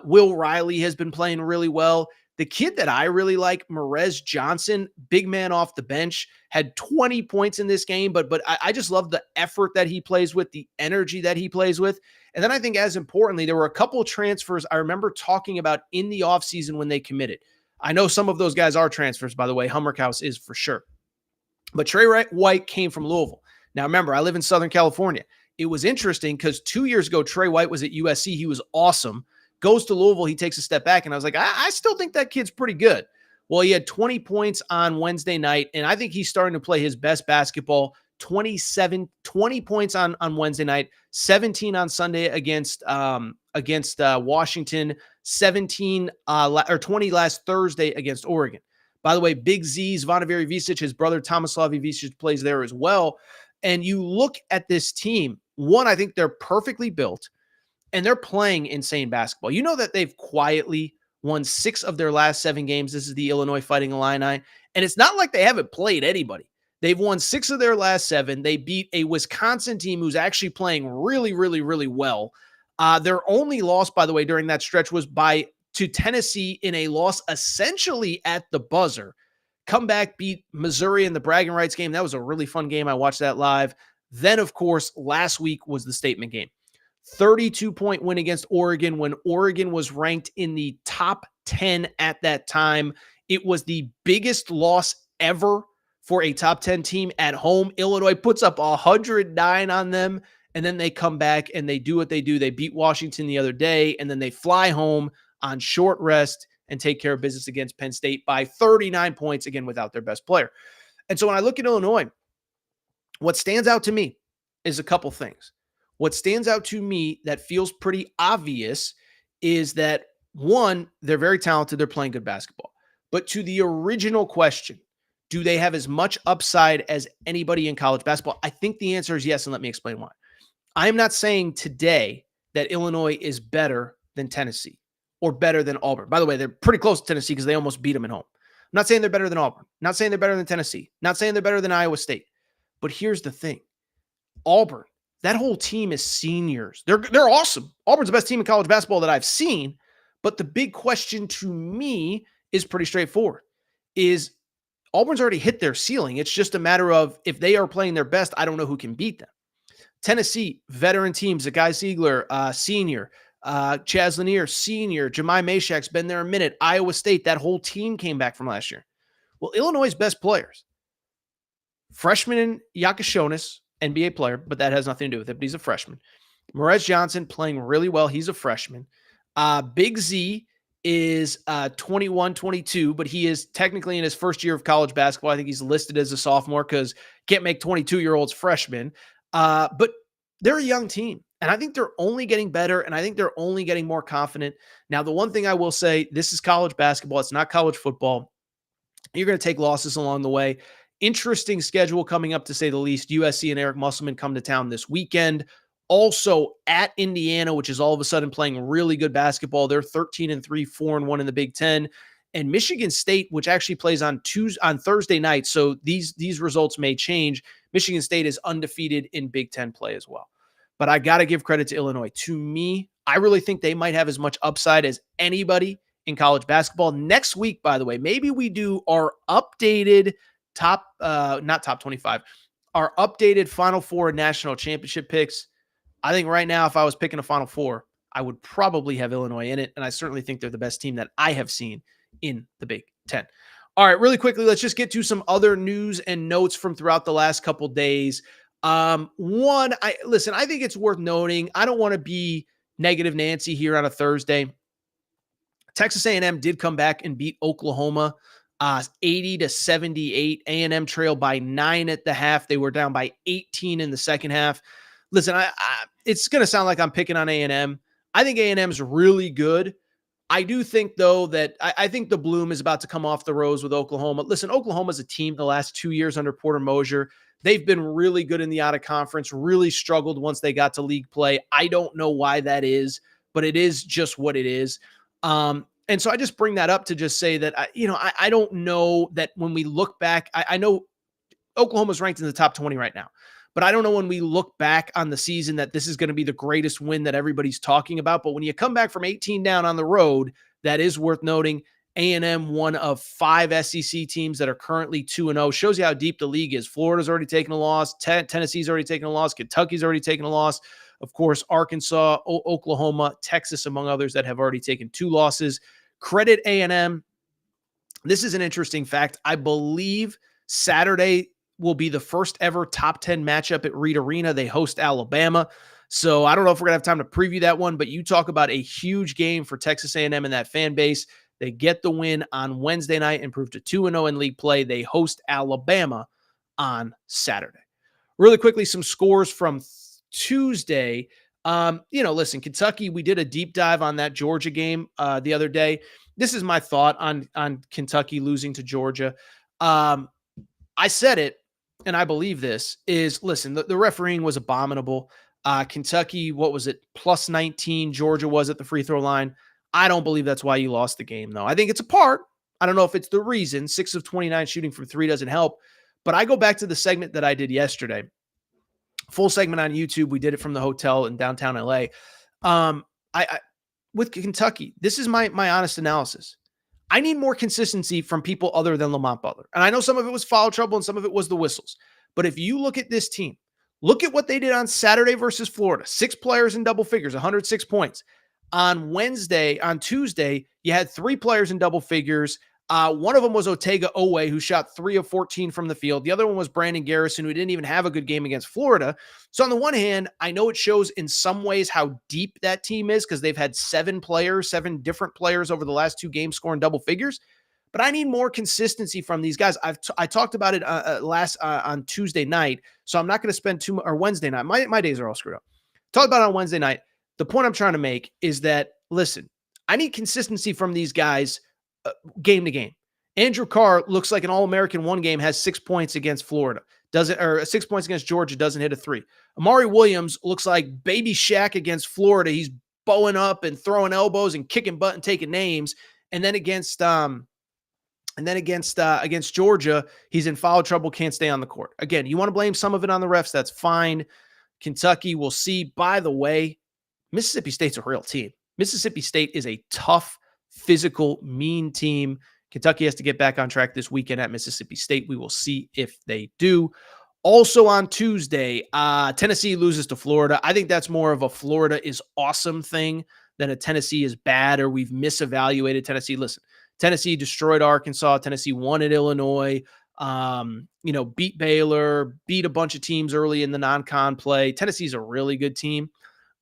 Will Riley has been playing really well. The kid that I really like, Merez Johnson, big man off the bench, had 20 points in this game, but I just love the effort that he plays with, the energy that he plays with. And then I think as importantly, there were a couple of transfers I remember talking about in the offseason when they committed. I know some of those guys are transfers, by the way. Hummerkaus is for sure. But Trey White came from Louisville. Now, remember, I live in Southern California. It was interesting because 2 years ago, Trey White was at USC. He was awesome. Goes to Louisville, he takes a step back, and I was like, I still think that kid's pretty good. Well, he had 20 points on Wednesday night, and I think he's starting to play his best basketball. 20 points on Wednesday night, 17 on Sunday against Washington, 20 last Thursday against Oregon. By the way, Big Z's, Zvonimir Ivisic, his brother Tomislav Ivisic plays there as well. And you look at this team, one, I think they're perfectly built. And they're playing insane basketball. You know that they've quietly won 6 of their last 7 games. This is the Illinois Fighting Illini. And it's not like they haven't played anybody. They've won 6 of their last 7. They beat a Wisconsin team who's actually playing really, really, really well. Their only loss, by the way, during that stretch was to Tennessee in a loss essentially at the buzzer. Come back, beat Missouri in the bragging rights game. That was a really fun game. I watched that live. Then, of course, last week was the statement game. 32-point win against Oregon when Oregon was ranked in the top 10 at that time. It was the biggest loss ever for a top 10 team at home. Illinois puts up 109 on them, and then they come back and they do what they do. They beat Washington the other day, and then they fly home on short rest and take care of business against Penn State by 39 points, again, without their best player. And so when I look at Illinois, what stands out to me is a couple things. What stands out to me that feels pretty obvious is that, one, they're very talented. They're playing good basketball. But to the original question, do they have as much upside as anybody in college basketball? I think the answer is yes, and let me explain why. I am not saying today that Illinois is better than Tennessee or better than Auburn. By the way, they're pretty close to Tennessee because they almost beat them at home. I'm not saying they're better than Auburn. Not saying they're better than Tennessee. Not saying they're better than Iowa State. But here's the thing. Auburn, that whole team is seniors. They're awesome. Auburn's the best team in college basketball that I've seen. But the big question to me is pretty straightforward. Is Auburn's already hit their ceiling. It's just a matter of if they are playing their best, I don't know who can beat them. Tennessee, veteran teams, Zakai Siegler, senior, Chaz Lanier, senior, Jemai Mashak's been there a minute. Iowa State, that whole team came back from last year. Well, Illinois' best players, freshman Yakashonis, NBA player, but that has nothing to do with it, but he's a freshman. Merez Johnson playing really well. He's a freshman. Big Z is 21, 22, but he is technically in his first year of college basketball. I think he's listed as a sophomore because can't make 22-year-olds freshmen. But they're a young team, and I think they're only getting better, and I think they're only getting more confident. Now, the one thing I will say, this is college basketball. It's not college football. You're going to take losses along the way. Interesting schedule coming up, to say the least. USC and Eric Musselman come to town this weekend. Also at Indiana, which is all of a sudden playing really good basketball. They're 13-3, 4-1 in the Big Ten. And Michigan State, which actually plays on Thursday night. So these results may change. Michigan State is undefeated in Big Ten play as well. But I got to give credit to Illinois. To me, I really think they might have as much upside as anybody in college basketball. Next week, by the way, maybe we do our updated not top 25, our updated Final Four national championship picks. I think right now, if I was picking a Final Four, I would probably have Illinois in it. And I certainly think they're the best team that I have seen in the Big Ten. All right, really quickly, let's just get to some other news and notes from throughout the last couple days. I think it's worth noting. I don't want to be negative Nancy here on a Thursday. Texas A&M did come back and beat Oklahoma 80-78. A&M trailed by 9 at the half. They were down by 18 in the second half. Listen, it's going to sound like I'm picking on A&M. I think A&M's really good. I do think, though, that I think the bloom is about to come off the rose with Oklahoma. Listen, Oklahoma's a team the last 2 years under Porter Moser. They've been really good in the out-of-conference, really struggled once they got to league play. I don't know why that is, but it is just what it is. And so I just bring that up to just say that, I don't know that when we look back, I know Oklahoma's ranked in the top 20 right now, but I don't know when we look back on the season that this is going to be the greatest win that everybody's talking about. But when you come back from 18 down on the road, that is worth noting. A&M, one of 5 SEC teams that are currently 2-0, shows you how deep the league is. Florida's already taken a loss. Tennessee's already taken a loss. Kentucky's already taken a loss. Of course, Arkansas, Oklahoma, Texas, among others that have already taken 2 losses. Credit A&M. This is an interesting fact. I believe Saturday will be the first ever top 10 matchup at Reed Arena. They host Alabama. So I don't know if we're going to have time to preview that one, but you talk about a huge game for Texas A&M and that fan base. They get the win on Wednesday night, improve to 2-0 in league play. They host Alabama on Saturday. Really quickly, some scores from Tuesday. Listen, Kentucky, we did a deep dive on that Georgia game the other day. This is my thought on Kentucky losing to Georgia. I said it, and I believe this, is, listen, the refereeing was abominable. Kentucky, what was it, plus 19, Georgia was at the free throw line. I don't believe that's why you lost the game, though. I think it's a part. I don't know if it's the reason. 6 of 29 shooting from 3 doesn't help. But I go back to the segment that I did yesterday. Full segment on YouTube. We did it from the hotel in downtown LA. With Kentucky, this is my honest analysis. I need more consistency from people other than Lamont Butler. And I know some of it was foul trouble and some of it was the whistles. But if you look at this team, look at what they did on Saturday versus Florida. 6 players in double figures, 106 points. On Tuesday, you had 3 players in double figures. One of them was Otega Owe, who shot 3 of 14 from the field. The other one was Brandon Garrison, who didn't even have a good game against Florida. So on the one hand, I know it shows in some ways how deep that team is because they've had 7 different players over the last 2 games scoring double figures. But I need more consistency from these guys. I talked about it on Tuesday night, so I'm not going to spend or Wednesday night. My days are all screwed up. Talked about it on Wednesday night. The point I'm trying to make is that, listen, I need consistency from these guys game to game. Andrew Carr looks like an All-American one game, has 6 points against Florida. 6 points against Georgia, doesn't hit a 3. Amari Williams looks like baby Shaq against Florida. He's bowing up and throwing elbows and kicking butt and taking names. And then against Georgia, he's in foul trouble, can't stay on the court. Again, you want to blame some of it on the refs, that's fine. Kentucky, we'll see. By the way, Mississippi State's a real team. Mississippi State is a tough, physical, mean team. Kentucky has to get back on track this weekend at Mississippi State. We will see if they do. Also on Tuesday, Tennessee loses to Florida. I think that's more of a Florida is awesome thing than a Tennessee is bad or we've misevaluated Tennessee. Listen, Tennessee destroyed Arkansas. Tennessee won at Illinois. Beat Baylor, beat a bunch of teams early in the non-con play. Tennessee's a really good team.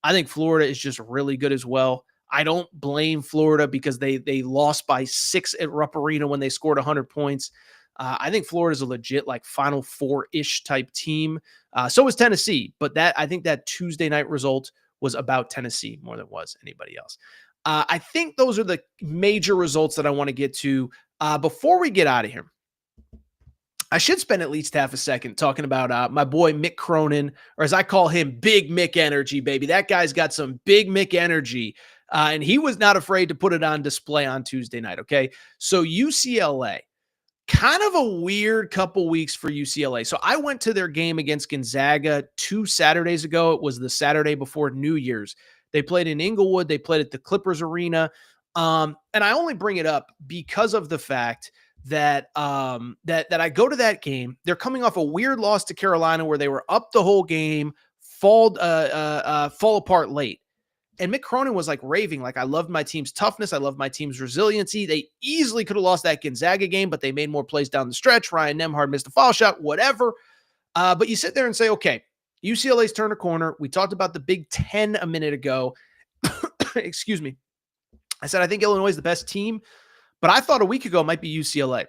I think Florida is just really good as well. I don't blame Florida because they lost by 6 at Rupp Arena when they scored 100 points. I think Florida's a legit Final Four-ish type team. So is Tennessee, but I think that Tuesday night result was about Tennessee more than it was anybody else. I think those are the major results that I want to get to. Before we get out of here, I should spend at least half a second talking about my boy Mick Cronin, or as I call him, Big Mick Energy, baby. That guy's got some Big Mick energy, and he was not afraid to put it on display on Tuesday night, okay? So UCLA, kind of a weird couple weeks for UCLA. So I went to their game against Gonzaga 2 Saturdays ago. It was the Saturday before New Year's. They played in Inglewood. They played at the Clippers Arena. And I only bring it up because of the fact that that I go to that game. They're coming off a weird loss to Carolina where they were up the whole game, fall apart late. And Mick Cronin was like raving, like, I loved my team's toughness. I loved my team's resiliency. They easily could have lost that Gonzaga game, but they made more plays down the stretch. Ryan Nembhard missed a foul shot, whatever. But you sit there and say, okay, UCLA's turned a corner. We talked about the Big Ten a minute ago. Excuse me. I said, I think Illinois is the best team, but I thought a week ago it might be UCLA.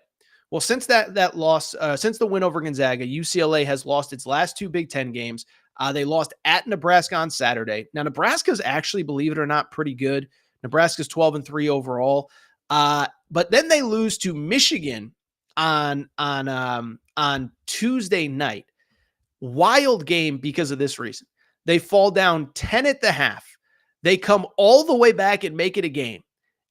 Well, since that loss, since the win over Gonzaga, UCLA has lost its last 2 Big Ten games. They lost at Nebraska on Saturday. Now, Nebraska's actually, believe it or not, pretty good. Nebraska's 12-3 overall. But then they lose to Michigan on Tuesday night. Wild game because of this reason. They fall down 10 at the half. They come all the way back and make it a game,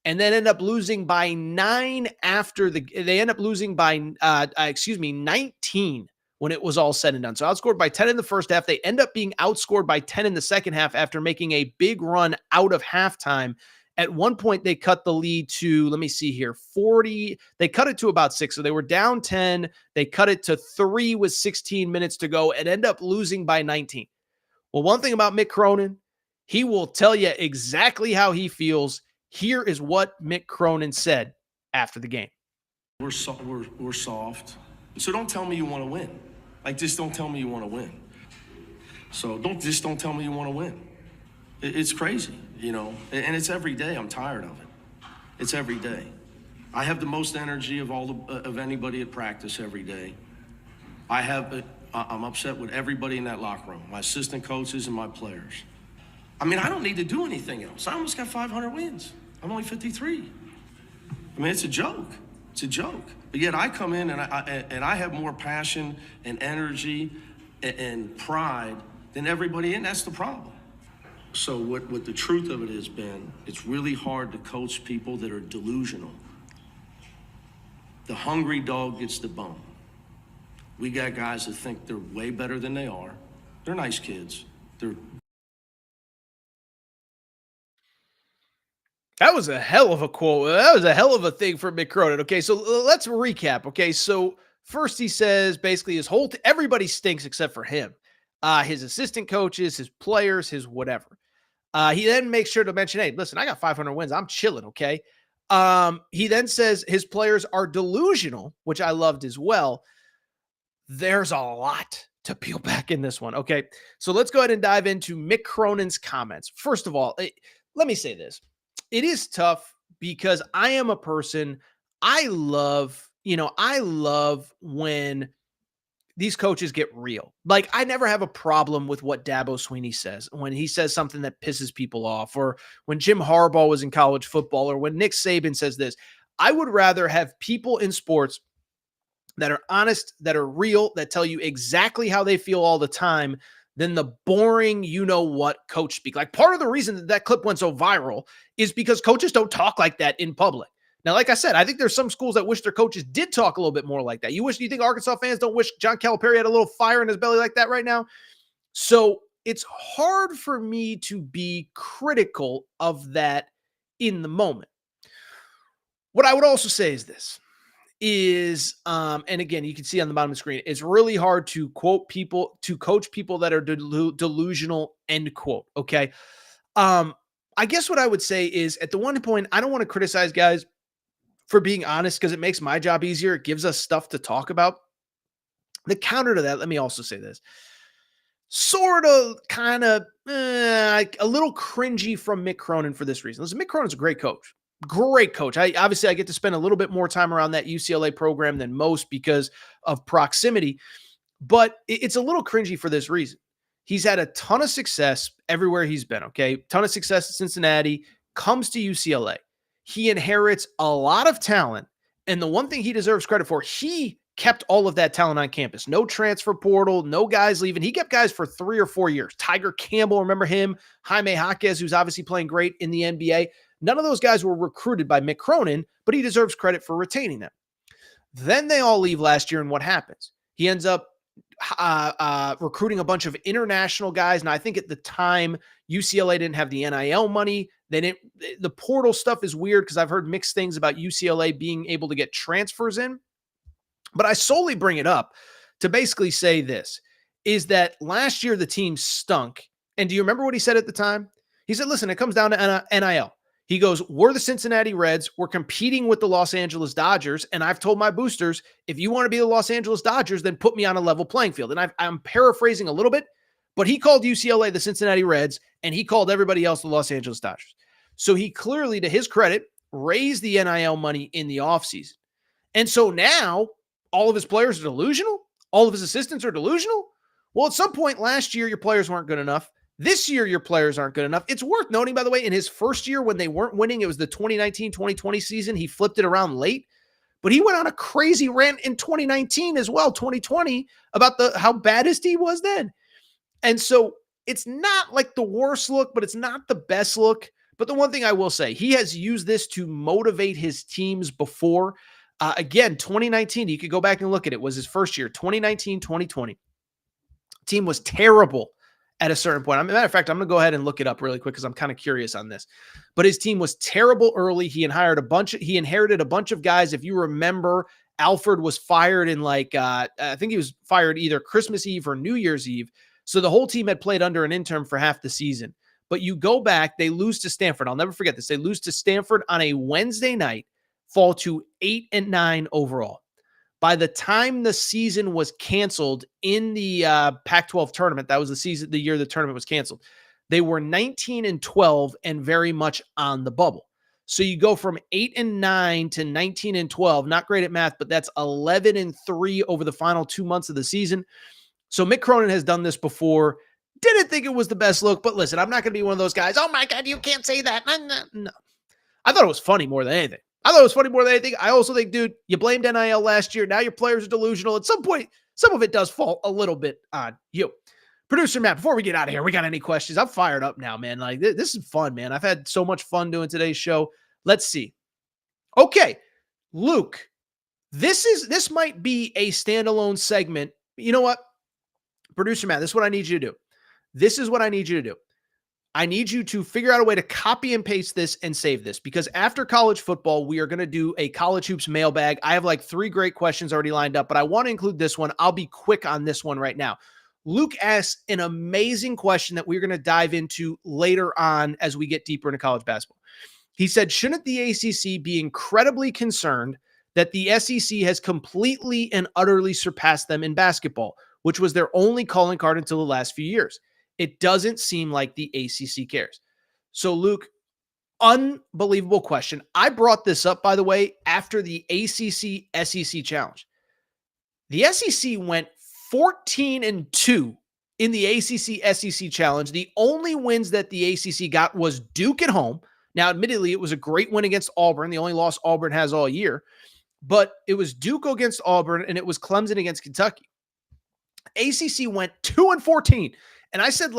and then end up losing by 9 after they end up losing by 19 when it was all said and done. So outscored by 10 in the first half. They end up being outscored by 10 in the second half after making a big run out of halftime. At one point, they cut the lead to, let me see here, 40. They cut it to about 6. So they were down 10. They cut it to 3 with 16 minutes to go and end up losing by 19. Well, one thing about Mick Cronin, he will tell you exactly how he feels. Here is what Mick Cronin said after the game. We're soft. So don't tell me you want to win. Like, just don't tell me you want to win. So don't tell me you want to win. It's crazy, you know, and it's every day. I'm tired of it. It's every day. I have the most energy of anybody at practice every day. I'm upset with everybody in that locker room, my assistant coaches and my players. I mean, I don't need to do anything else. I almost got 500 wins. I'm only 53. I mean, it's a joke. It's a joke. But yet I come in and I have more passion and energy and pride than everybody, and that's the problem. So what the truth of it is, Ben, it's really hard to coach people that are delusional. The hungry dog gets the bone. We got guys that think they're way better than they are. They're nice kids. That was a hell of a quote. That was a hell of a thing for Mick Cronin. Okay, so let's recap. Okay, so first he says basically his whole everybody stinks except for him. His assistant coaches, his players, his whatever. He then makes sure to mention, hey, listen, I got 500 wins. I'm chilling, okay? He then says his players are delusional, which I loved as well. There's a lot to peel back in this one, okay? So let's go ahead and dive into Mick Cronin's comments. First of all, let me say this. It is tough because I am a person, I love when these coaches get real. Like, I never have a problem with what Dabo Swinney says when he says something that pisses people off, or when Jim Harbaugh was in college football, or when Nick Saban says this. I would rather have people in sports that are honest, that are real, that tell you exactly how they feel all the time than the boring, you-know-what coach speak. Like, part of the reason that clip went so viral is because coaches don't talk like that in public. Now, like I said, I think there's some schools that wish their coaches did talk a little bit more like that. You think Arkansas fans don't wish John Calipari had a little fire in his belly like that right now? So it's hard for me to be critical of that in the moment. What I would also say is this. And again, you can see on the bottom of the screen, it's really hard to coach people that are delusional, end quote. Okay. I guess what I would say is, at the one point, I don't want to criticize guys for being honest, because it makes my job easier. It gives us stuff to talk about. The counter to that, let me also say this. Sort of, kind of, a little cringy from Mick Cronin for this reason. Listen, Mick Cronin's a great coach. Great coach. I get to spend a little bit more time around that UCLA program than most because of proximity, but it's a little cringy for this reason. He's had a ton of success everywhere he's been, okay? Ton of success at Cincinnati, comes to UCLA. He inherits a lot of talent, and the one thing he deserves credit for, he kept all of that talent on campus. No transfer portal, no guys leaving. He kept guys for 3 or 4 years. Tiger Campbell, remember him? Jaime Jaquez, who's obviously playing great in the NBA. None of those guys were recruited by Mick Cronin, but he deserves credit for retaining them. Then they all leave last year, and what happens? He ends up recruiting a bunch of international guys. And I think at the time, UCLA didn't have the NIL money. The portal stuff is weird because I've heard mixed things about UCLA being able to get transfers in. But I solely bring it up to basically say this, is that last year the team stunk. And do you remember what he said at the time? He said, listen, it comes down to NIL. He goes, we're the Cincinnati Reds. We're competing with the Los Angeles Dodgers. And I've told my boosters, if you want to be the Los Angeles Dodgers, then put me on a level playing field. And I'm paraphrasing a little bit, but he called UCLA the Cincinnati Reds, and he called everybody else the Los Angeles Dodgers. So he clearly, to his credit, raised the NIL money in the offseason. And so now all of his players are delusional. All of his assistants are delusional. Well, at some point last year, your players weren't good enough. This year, your players aren't good enough. It's worth noting, by the way, in his first year when they weren't winning, it was the 2019-2020 season. He flipped it around late, but he went on a crazy rant in 2019 as well, 2020, about how bad his team was then. And so it's not like the worst look, but it's not the best look. But the one thing I will say, he has used this to motivate his teams before. Again, 2019, you could go back and look at it, was his first year, 2019-2020. Team was terrible at a certain point. Matter of fact, I'm going to go ahead and look it up really quick because I'm kind of curious on this. But his team was terrible early. He inherited a bunch of guys. If you remember, Alfred was fired in I think he was fired either Christmas Eve or New Year's Eve. So the whole team had played under an intern for half the season. But you go back, they lose to Stanford. I'll never forget this. They lose to Stanford on a Wednesday night, fall to 8-9 overall. By the time the season was canceled in the Pac-12 tournament, that was the year the tournament was canceled, they were 19-12 and very much on the bubble. So you go from 8-9 to 19-12, not great at math, but that's 11-3 over the final 2 months of the season. So Mick Cronin has done this before. Didn't think it was the best look, but listen, I'm not going to be one of those guys. Oh my God, you can't say that. No. I thought it was funny more than anything. I also think, dude, you blamed NIL last year. Now your players are delusional. At some point, some of it does fall a little bit on you. Producer Matt, before we get out of here, we got any questions? I'm fired up now, man. Like, this is fun, man. I've had so much fun doing today's show. Let's see. Okay, Luke, this might be a standalone segment. You know what? Producer Matt, this is what I need you to do. I need you to figure out a way to copy and paste this and save this, because after college football, we are going to do a college hoops mailbag. I have like 3 great questions already lined up, but I want to include this one. I'll be quick on this one right now. Luke asked an amazing question that we're going to dive into later on as we get deeper into college basketball. He said, shouldn't the ACC be incredibly concerned that the SEC has completely and utterly surpassed them in basketball, which was their only calling card until the last few years? It doesn't seem like the ACC cares. So, Luke, unbelievable question. I brought this up, by the way, after the ACC-SEC challenge. The SEC went 14-2 in the ACC-SEC challenge. The only wins that the ACC got was Duke at home. Now, admittedly, it was a great win against Auburn, the only loss Auburn has all year. But it was Duke against Auburn, and it was Clemson against Kentucky. ACC went 2-14. And I said,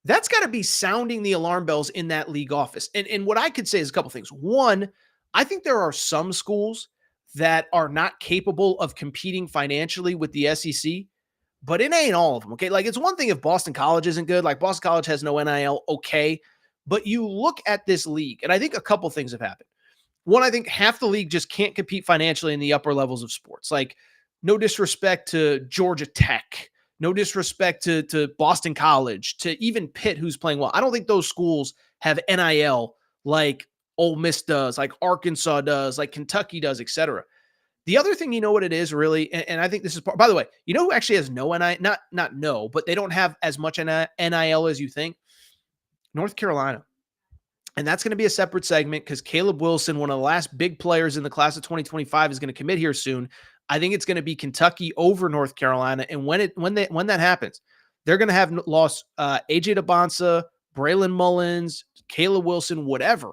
that's got to be sounding the alarm bells in that league office. And what I could say is a couple things. One, I think there are some schools that are not capable of competing financially with the SEC, but it ain't all of them, okay? It's one thing if Boston College isn't good. Boston College has no NIL, okay. But you look at this league, and I think a couple things have happened. One, I think half the league just can't compete financially in the upper levels of sports. No disrespect to Georgia Tech, no disrespect to Boston College, to even Pitt, who's playing well. I don't think those schools have NIL like Ole Miss does, like Arkansas does, like Kentucky does, etc. The other thing, you know what it is really, and I think this is part, by the way, you know who actually has no NIL, not no, but they don't have as much NIL as you think? North Carolina. And that's going to be a separate segment because Caleb Wilson, one of the last big players in the class of 2025, is going to commit here soon. I think it's going to be Kentucky over North Carolina. And when that happens, they're going to have lost AJ DeBonsa, Braylon Mullins, Caleb Wilson, whatever.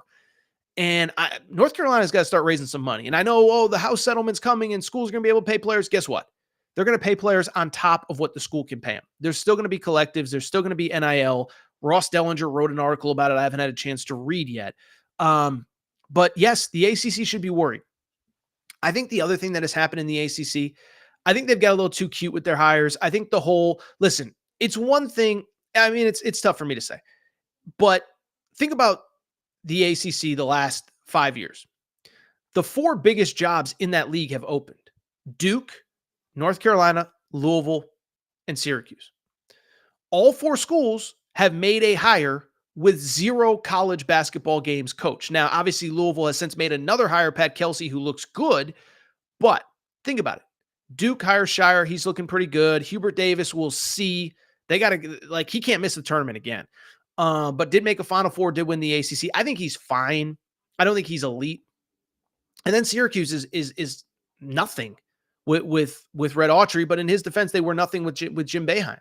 And North Carolina's got to start raising some money. And I know, the house settlement's coming and schools are going to be able to pay players. Guess what? They're going to pay players on top of what the school can pay them. There's still going to be collectives. There's still going to be NIL. Ross Dellinger wrote an article about it. I haven't had a chance to read yet. But yes, the ACC should be worried. I think the other thing that has happened in the ACC, I think they've got a little too cute with their hires. I think listen, it's one thing. I mean, it's tough for me to say, but think about the ACC the last 5 years. The 4 biggest jobs in that league have opened: Duke, North Carolina, Louisville, and Syracuse. All 4 schools have made a hire with 0 college basketball games coached. Now, obviously, Louisville has since made another hire, Pat Kelsey, who looks good, but think about it. Duke hires Shire. He's looking pretty good. Hubert Davis, we'll see. They got to, he can't miss the tournament again. But did make a Final Four, did win the ACC. I think he's fine. I don't think he's elite. And then Syracuse is nothing with Red Autry, but in his defense, they were nothing with Jim Boeheim.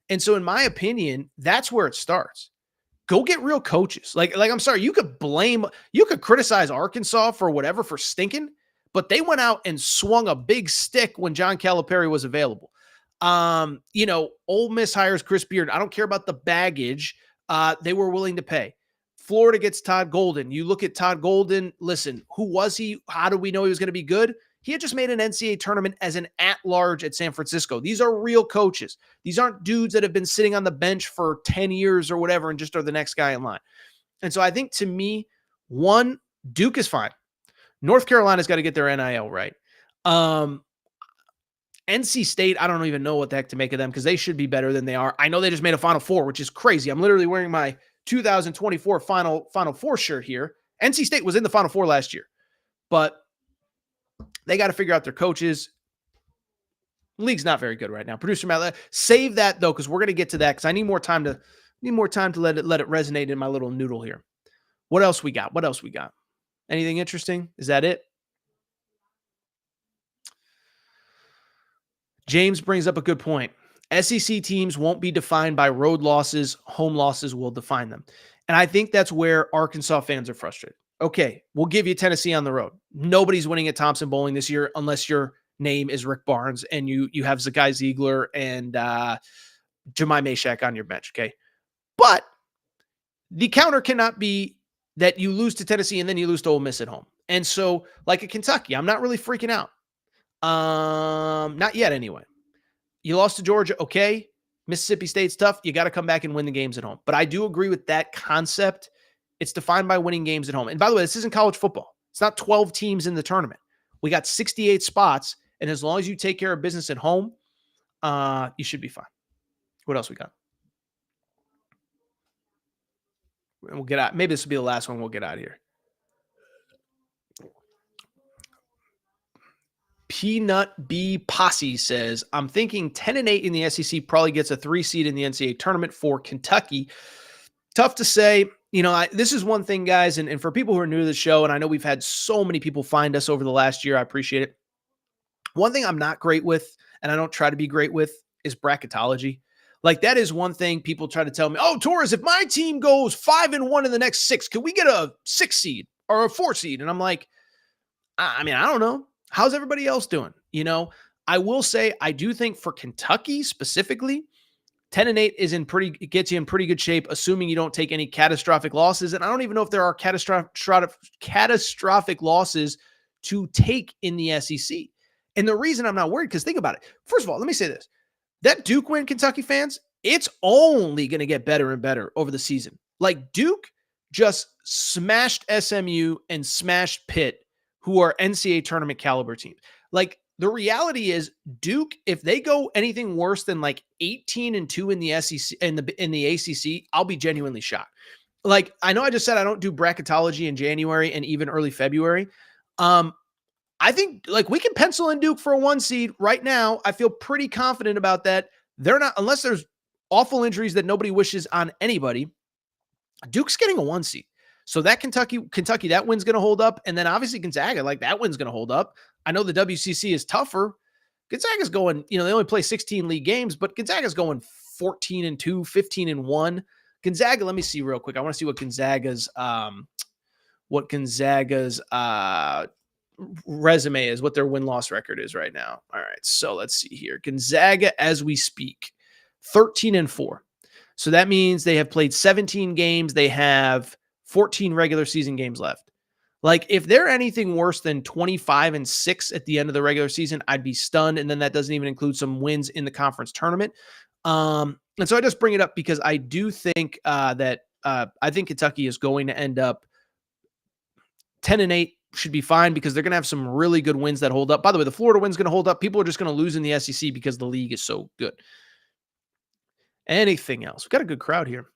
And so in my opinion, that's where it starts. Go get real coaches. Like I'm sorry, you could criticize Arkansas for whatever, for stinking, but they went out and swung a big stick when John Calipari was available. Ole Miss hires Chris Beard. I don't care about the baggage. They were willing to pay. Florida gets Todd Golden. You look at Todd Golden. Listen, who was he? How do we know he was going to be good? He had just made an NCAA tournament as an at-large at San Francisco. These are real coaches. These aren't dudes that have been sitting on the bench for 10 years or whatever and just are the next guy in line. And so I think, to me, one, Duke is fine. North Carolina's got to get their NIL right. NC State, I don't even know what the heck to make of them because they should be better than they are. I know they just made a Final Four, which is crazy. I'm literally wearing my 2024 Final Four shirt here. NC State was in the Final Four last year, but they got to figure out their coaches. League's not very good right now. Producer Matt, save that though, because we're going to get to that because I need more time to let it resonate in my little noodle here. What else we got? Anything interesting? Is that it? James brings up a good point. SEC teams won't be defined by road losses. Home losses will define them. And I think that's where Arkansas fans are frustrated. Okay, we'll give you Tennessee on the road. Nobody's winning at Thompson Bowling this year unless your name is Rick Barnes and you have Zakai Ziegler and Jemai Mashak on your bench, okay? But the counter cannot be that you lose to Tennessee and then you lose to Ole Miss at home. And so, like at Kentucky, I'm not really freaking out. Not yet anyway. You lost to Georgia, okay. Mississippi State's tough. You got to come back and win the games at home. But I do agree with that concept. It's defined by winning games at home. And by the way, this isn't college football. It's not 12 teams in the tournament. We got 68 spots, and as long as you take care of business at home, you should be fine. What else we got? We'll get out. Maybe this will be the last one. We'll get out of here. Peanut B Posse says, I'm thinking 10-8 in the SEC probably gets a 3 seed in the NCAA tournament for Kentucky. Tough to say. This is one thing, guys, and for people who are new to the show, and I know we've had so many people find us over the last year. I appreciate it. One thing I'm not great with, and I don't try to be great with, is bracketology. Like, that is one thing people try to tell me, oh, Torres, if my team goes 5-1 in the next 6, can we get a 6 seed or a 4 seed? And I'm like, I don't know. How's everybody else doing? I will say, I do think for Kentucky specifically, 10-8 gets you in pretty good shape, assuming you don't take any catastrophic losses. And I don't even know if there are catastrophic losses to take in the SEC. And the reason I'm not worried, because think about it. First of all, let me say this. That Duke win, Kentucky fans, it's only going to get better and better over the season. Like, Duke just smashed SMU and smashed Pitt, who are NCAA tournament caliber teams. Like, the reality is Duke, if they go anything worse than like 18-2 in the SEC in the ACC, I'll be genuinely shocked. Like, I know I just said I don't do bracketology in January and even early February. I think like we can pencil in Duke for a 1 seed right now. I feel pretty confident about that. They're not, unless there's awful injuries that nobody wishes on anybody. Duke's getting a 1 seed. So that Kentucky, that win's going to hold up. And then obviously Gonzaga, like that win's going to hold up. I know the WCC is tougher. Gonzaga's going, they only play 16 league games, but Gonzaga's going 14-2, 15-1. Gonzaga, let me see real quick. I want to see what Gonzaga's what Gonzaga's resume is, what their win-loss record is right now. All right, so let's see here. Gonzaga, as we speak, 13-4. So that means they have played 17 games. They have 14 regular season games left. Like, if they're anything worse than 25-6 at the end of the regular season, I'd be stunned. And then that doesn't even include some wins in the conference tournament. And so I just bring it up because I do think that I think Kentucky is going to end up 10-8. Should be fine because they're going to have some really good wins that hold up. By the way, the Florida win's going to hold up. People are just going to lose in the SEC because the league is so good. Anything else? We've got a good crowd here.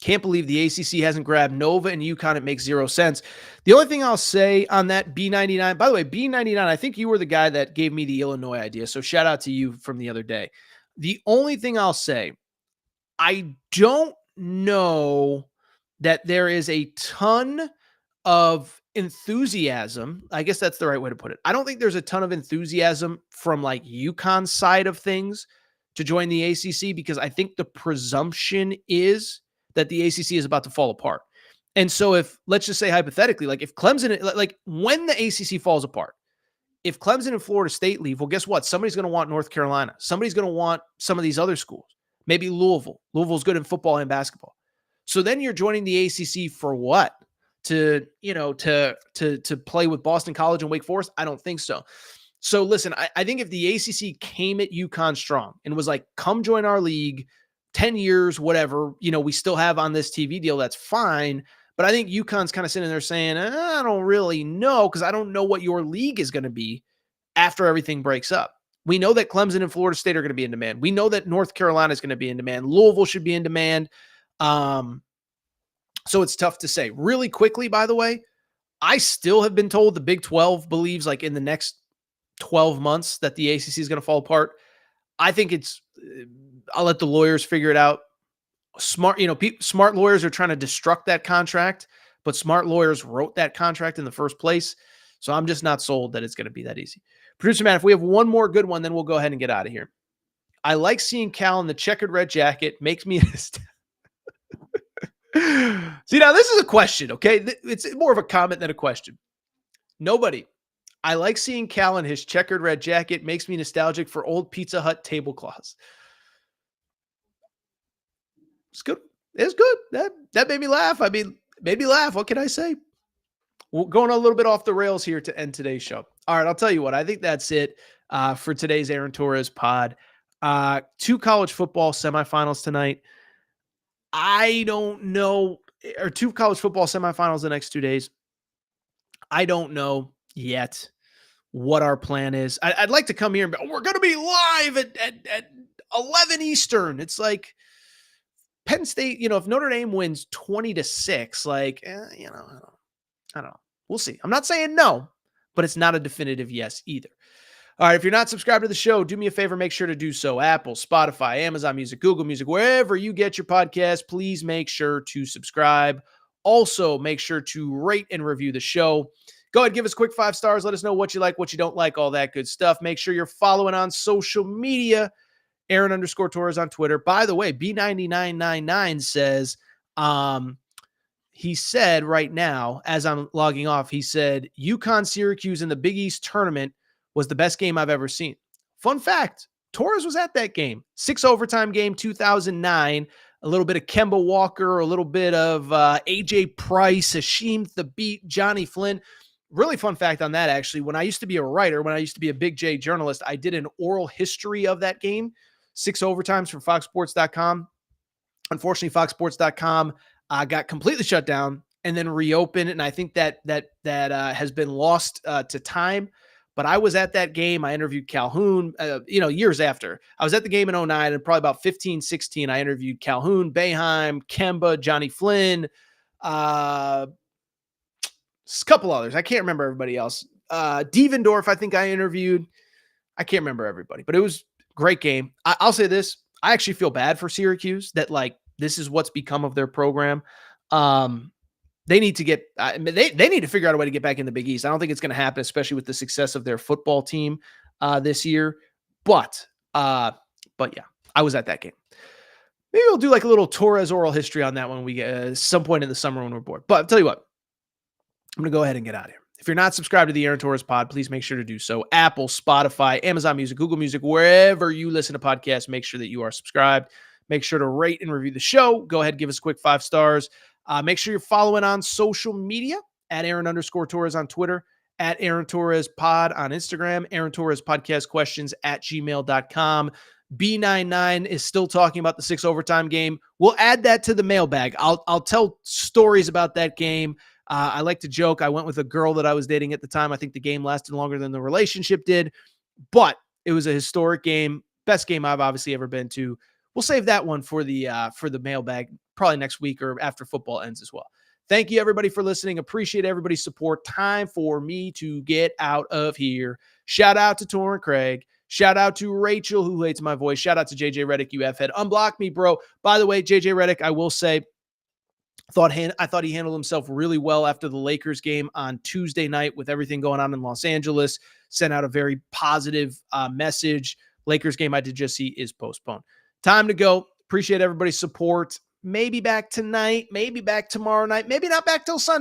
Can't believe the ACC hasn't grabbed Nova and UConn. It makes zero sense. The only thing I'll say on that B99, by the way, B99, I think you were the guy that gave me the Illinois idea. So shout out to you from the other day. The only thing I'll say, I don't know that there is a ton of enthusiasm. I guess that's the right way to put it. I don't think there's a ton of enthusiasm from like UConn's side of things to join the ACC because I think the presumption is that the ACC is about to fall apart. And so if, let's just say hypothetically, like if Clemson, like when the ACC falls apart, if Clemson and Florida State leave, well, guess what? Somebody's going to want North Carolina. Somebody's going to want some of these other schools. Maybe Louisville. Louisville's good in football and basketball. So then you're joining the ACC for what? To play with Boston College and Wake Forest? I don't think so. So listen, I think if the ACC came at UConn strong and was like, come join our league, 10 years, whatever, we still have on this TV deal, that's fine. But I think UConn's kind of sitting there saying, I don't really know because I don't know what your league is going to be after everything breaks up. We know that Clemson and Florida State are going to be in demand. We know that North Carolina is going to be in demand. Louisville should be in demand. So it's tough to say. Really quickly, by the way, I still have been told the Big 12 believes like in the next 12 months that the ACC is going to fall apart. I think I'll let the lawyers figure it out. Smart lawyers are trying to destruct that contract, but smart lawyers wrote that contract in the first place. So I'm just not sold that it's going to be that easy. Producer man, if we have one more good one, then we'll go ahead and get out of here. I like seeing Cal in the checkered red jacket. Makes me See, now this is a question, okay? It's more of a comment than a question. Nobody. I like seeing Cal in his checkered red jacket. Makes me nostalgic for old Pizza Hut tablecloths. It's good. It's good. That made me laugh. I mean, made me laugh. What can I say? We're going a little bit off the rails here to end today's show. All right, I'll tell you what. I think that's it for today's Aaron Torres pod. 2 college football semifinals tonight. I don't know, or 2 college football semifinals the next 2 days. I don't know yet what our plan is. I'd like to come here and be, we're going to be live at 11 Eastern. It's like Penn State, if Notre Dame wins 20-6, like, I don't know. We'll see. I'm not saying no, but it's not a definitive yes either. All right, if you're not subscribed to the show, do me a favor, make sure to do so. Apple, Spotify, Amazon Music, Google Music, wherever you get your podcast, please make sure to subscribe. Also, make sure to rate and review the show. Go ahead, give us quick 5 stars. Let us know what you like, what you don't like, all that good stuff. Make sure you're following on social media, Aaron_Torres on Twitter. By the way, B9999 says, he said right now, as I'm logging off, he said, UConn Syracuse in the Big East tournament was the best game I've ever seen. Fun fact, Torres was at that game. 6 overtime game, 2009. A little bit of Kemba Walker, a little bit of AJ Price, Hasheem Thabit, Johnny Flynn. Really fun fact on that, actually. When I used to be a writer, when I used to be a Big J journalist, I did an oral history of that game. 6 overtimes for FoxSports.com. Unfortunately, FoxSports.com got completely shut down and then reopened, and I think that has been lost to time. But I was at that game. I interviewed Calhoun, years after. I was at the game in 2009, and probably about 15, 16, I interviewed Calhoun, Boeheim, Kemba, Johnny Flynn, a couple others. I can't remember everybody else. Devendorf, I think I interviewed. I can't remember everybody, but it was a great game. I'll say this. I actually feel bad for Syracuse that, like, this is what's become of their program. They need to get they need to figure out a way to get back in the Big East. I don't think it's going to happen, especially with the success of their football team this year. But yeah, I was at that game. Maybe we'll do like a little Torres oral history on that when we get some point in the summer when we're bored. But I'll tell you what, I'm going to go ahead and get out of here. If you're not subscribed to the Aaron Torres pod, please make sure to do so. Apple, Spotify, Amazon Music, Google Music, wherever you listen to podcasts, make sure that you are subscribed. Make sure to rate and review the show. Go ahead, give us a quick 5 stars. Make sure you're following on social media at Aaron_Torres on Twitter, at Aaron Torres pod on Instagram, Aaron Torres podcast questions at gmail.com. B99 is still talking about the 6 overtime game. We'll add that to the mailbag. I'll tell stories about that game. I like to joke. I went with a girl that I was dating at the time. I think the game lasted longer than the relationship did, but it was a historic game. Best game I've obviously ever been to. We'll save that one for the mailbag probably next week or after football ends as well. Thank you, everybody, for listening. Appreciate everybody's support. Time for me to get out of here. Shout out to Torrin Craig. Shout out to Rachel, who hates my voice. Shout out to JJ Redick, you F-head. Unblock me, bro. By the way, JJ Redick, I will say, I thought he handled himself really well after the Lakers game on Tuesday night with everything going on in Los Angeles. Sent out a very positive message. Lakers game I did just see is postponed. Time to go. Appreciate everybody's support. Maybe back tonight, maybe back tomorrow night, maybe not back till Sunday.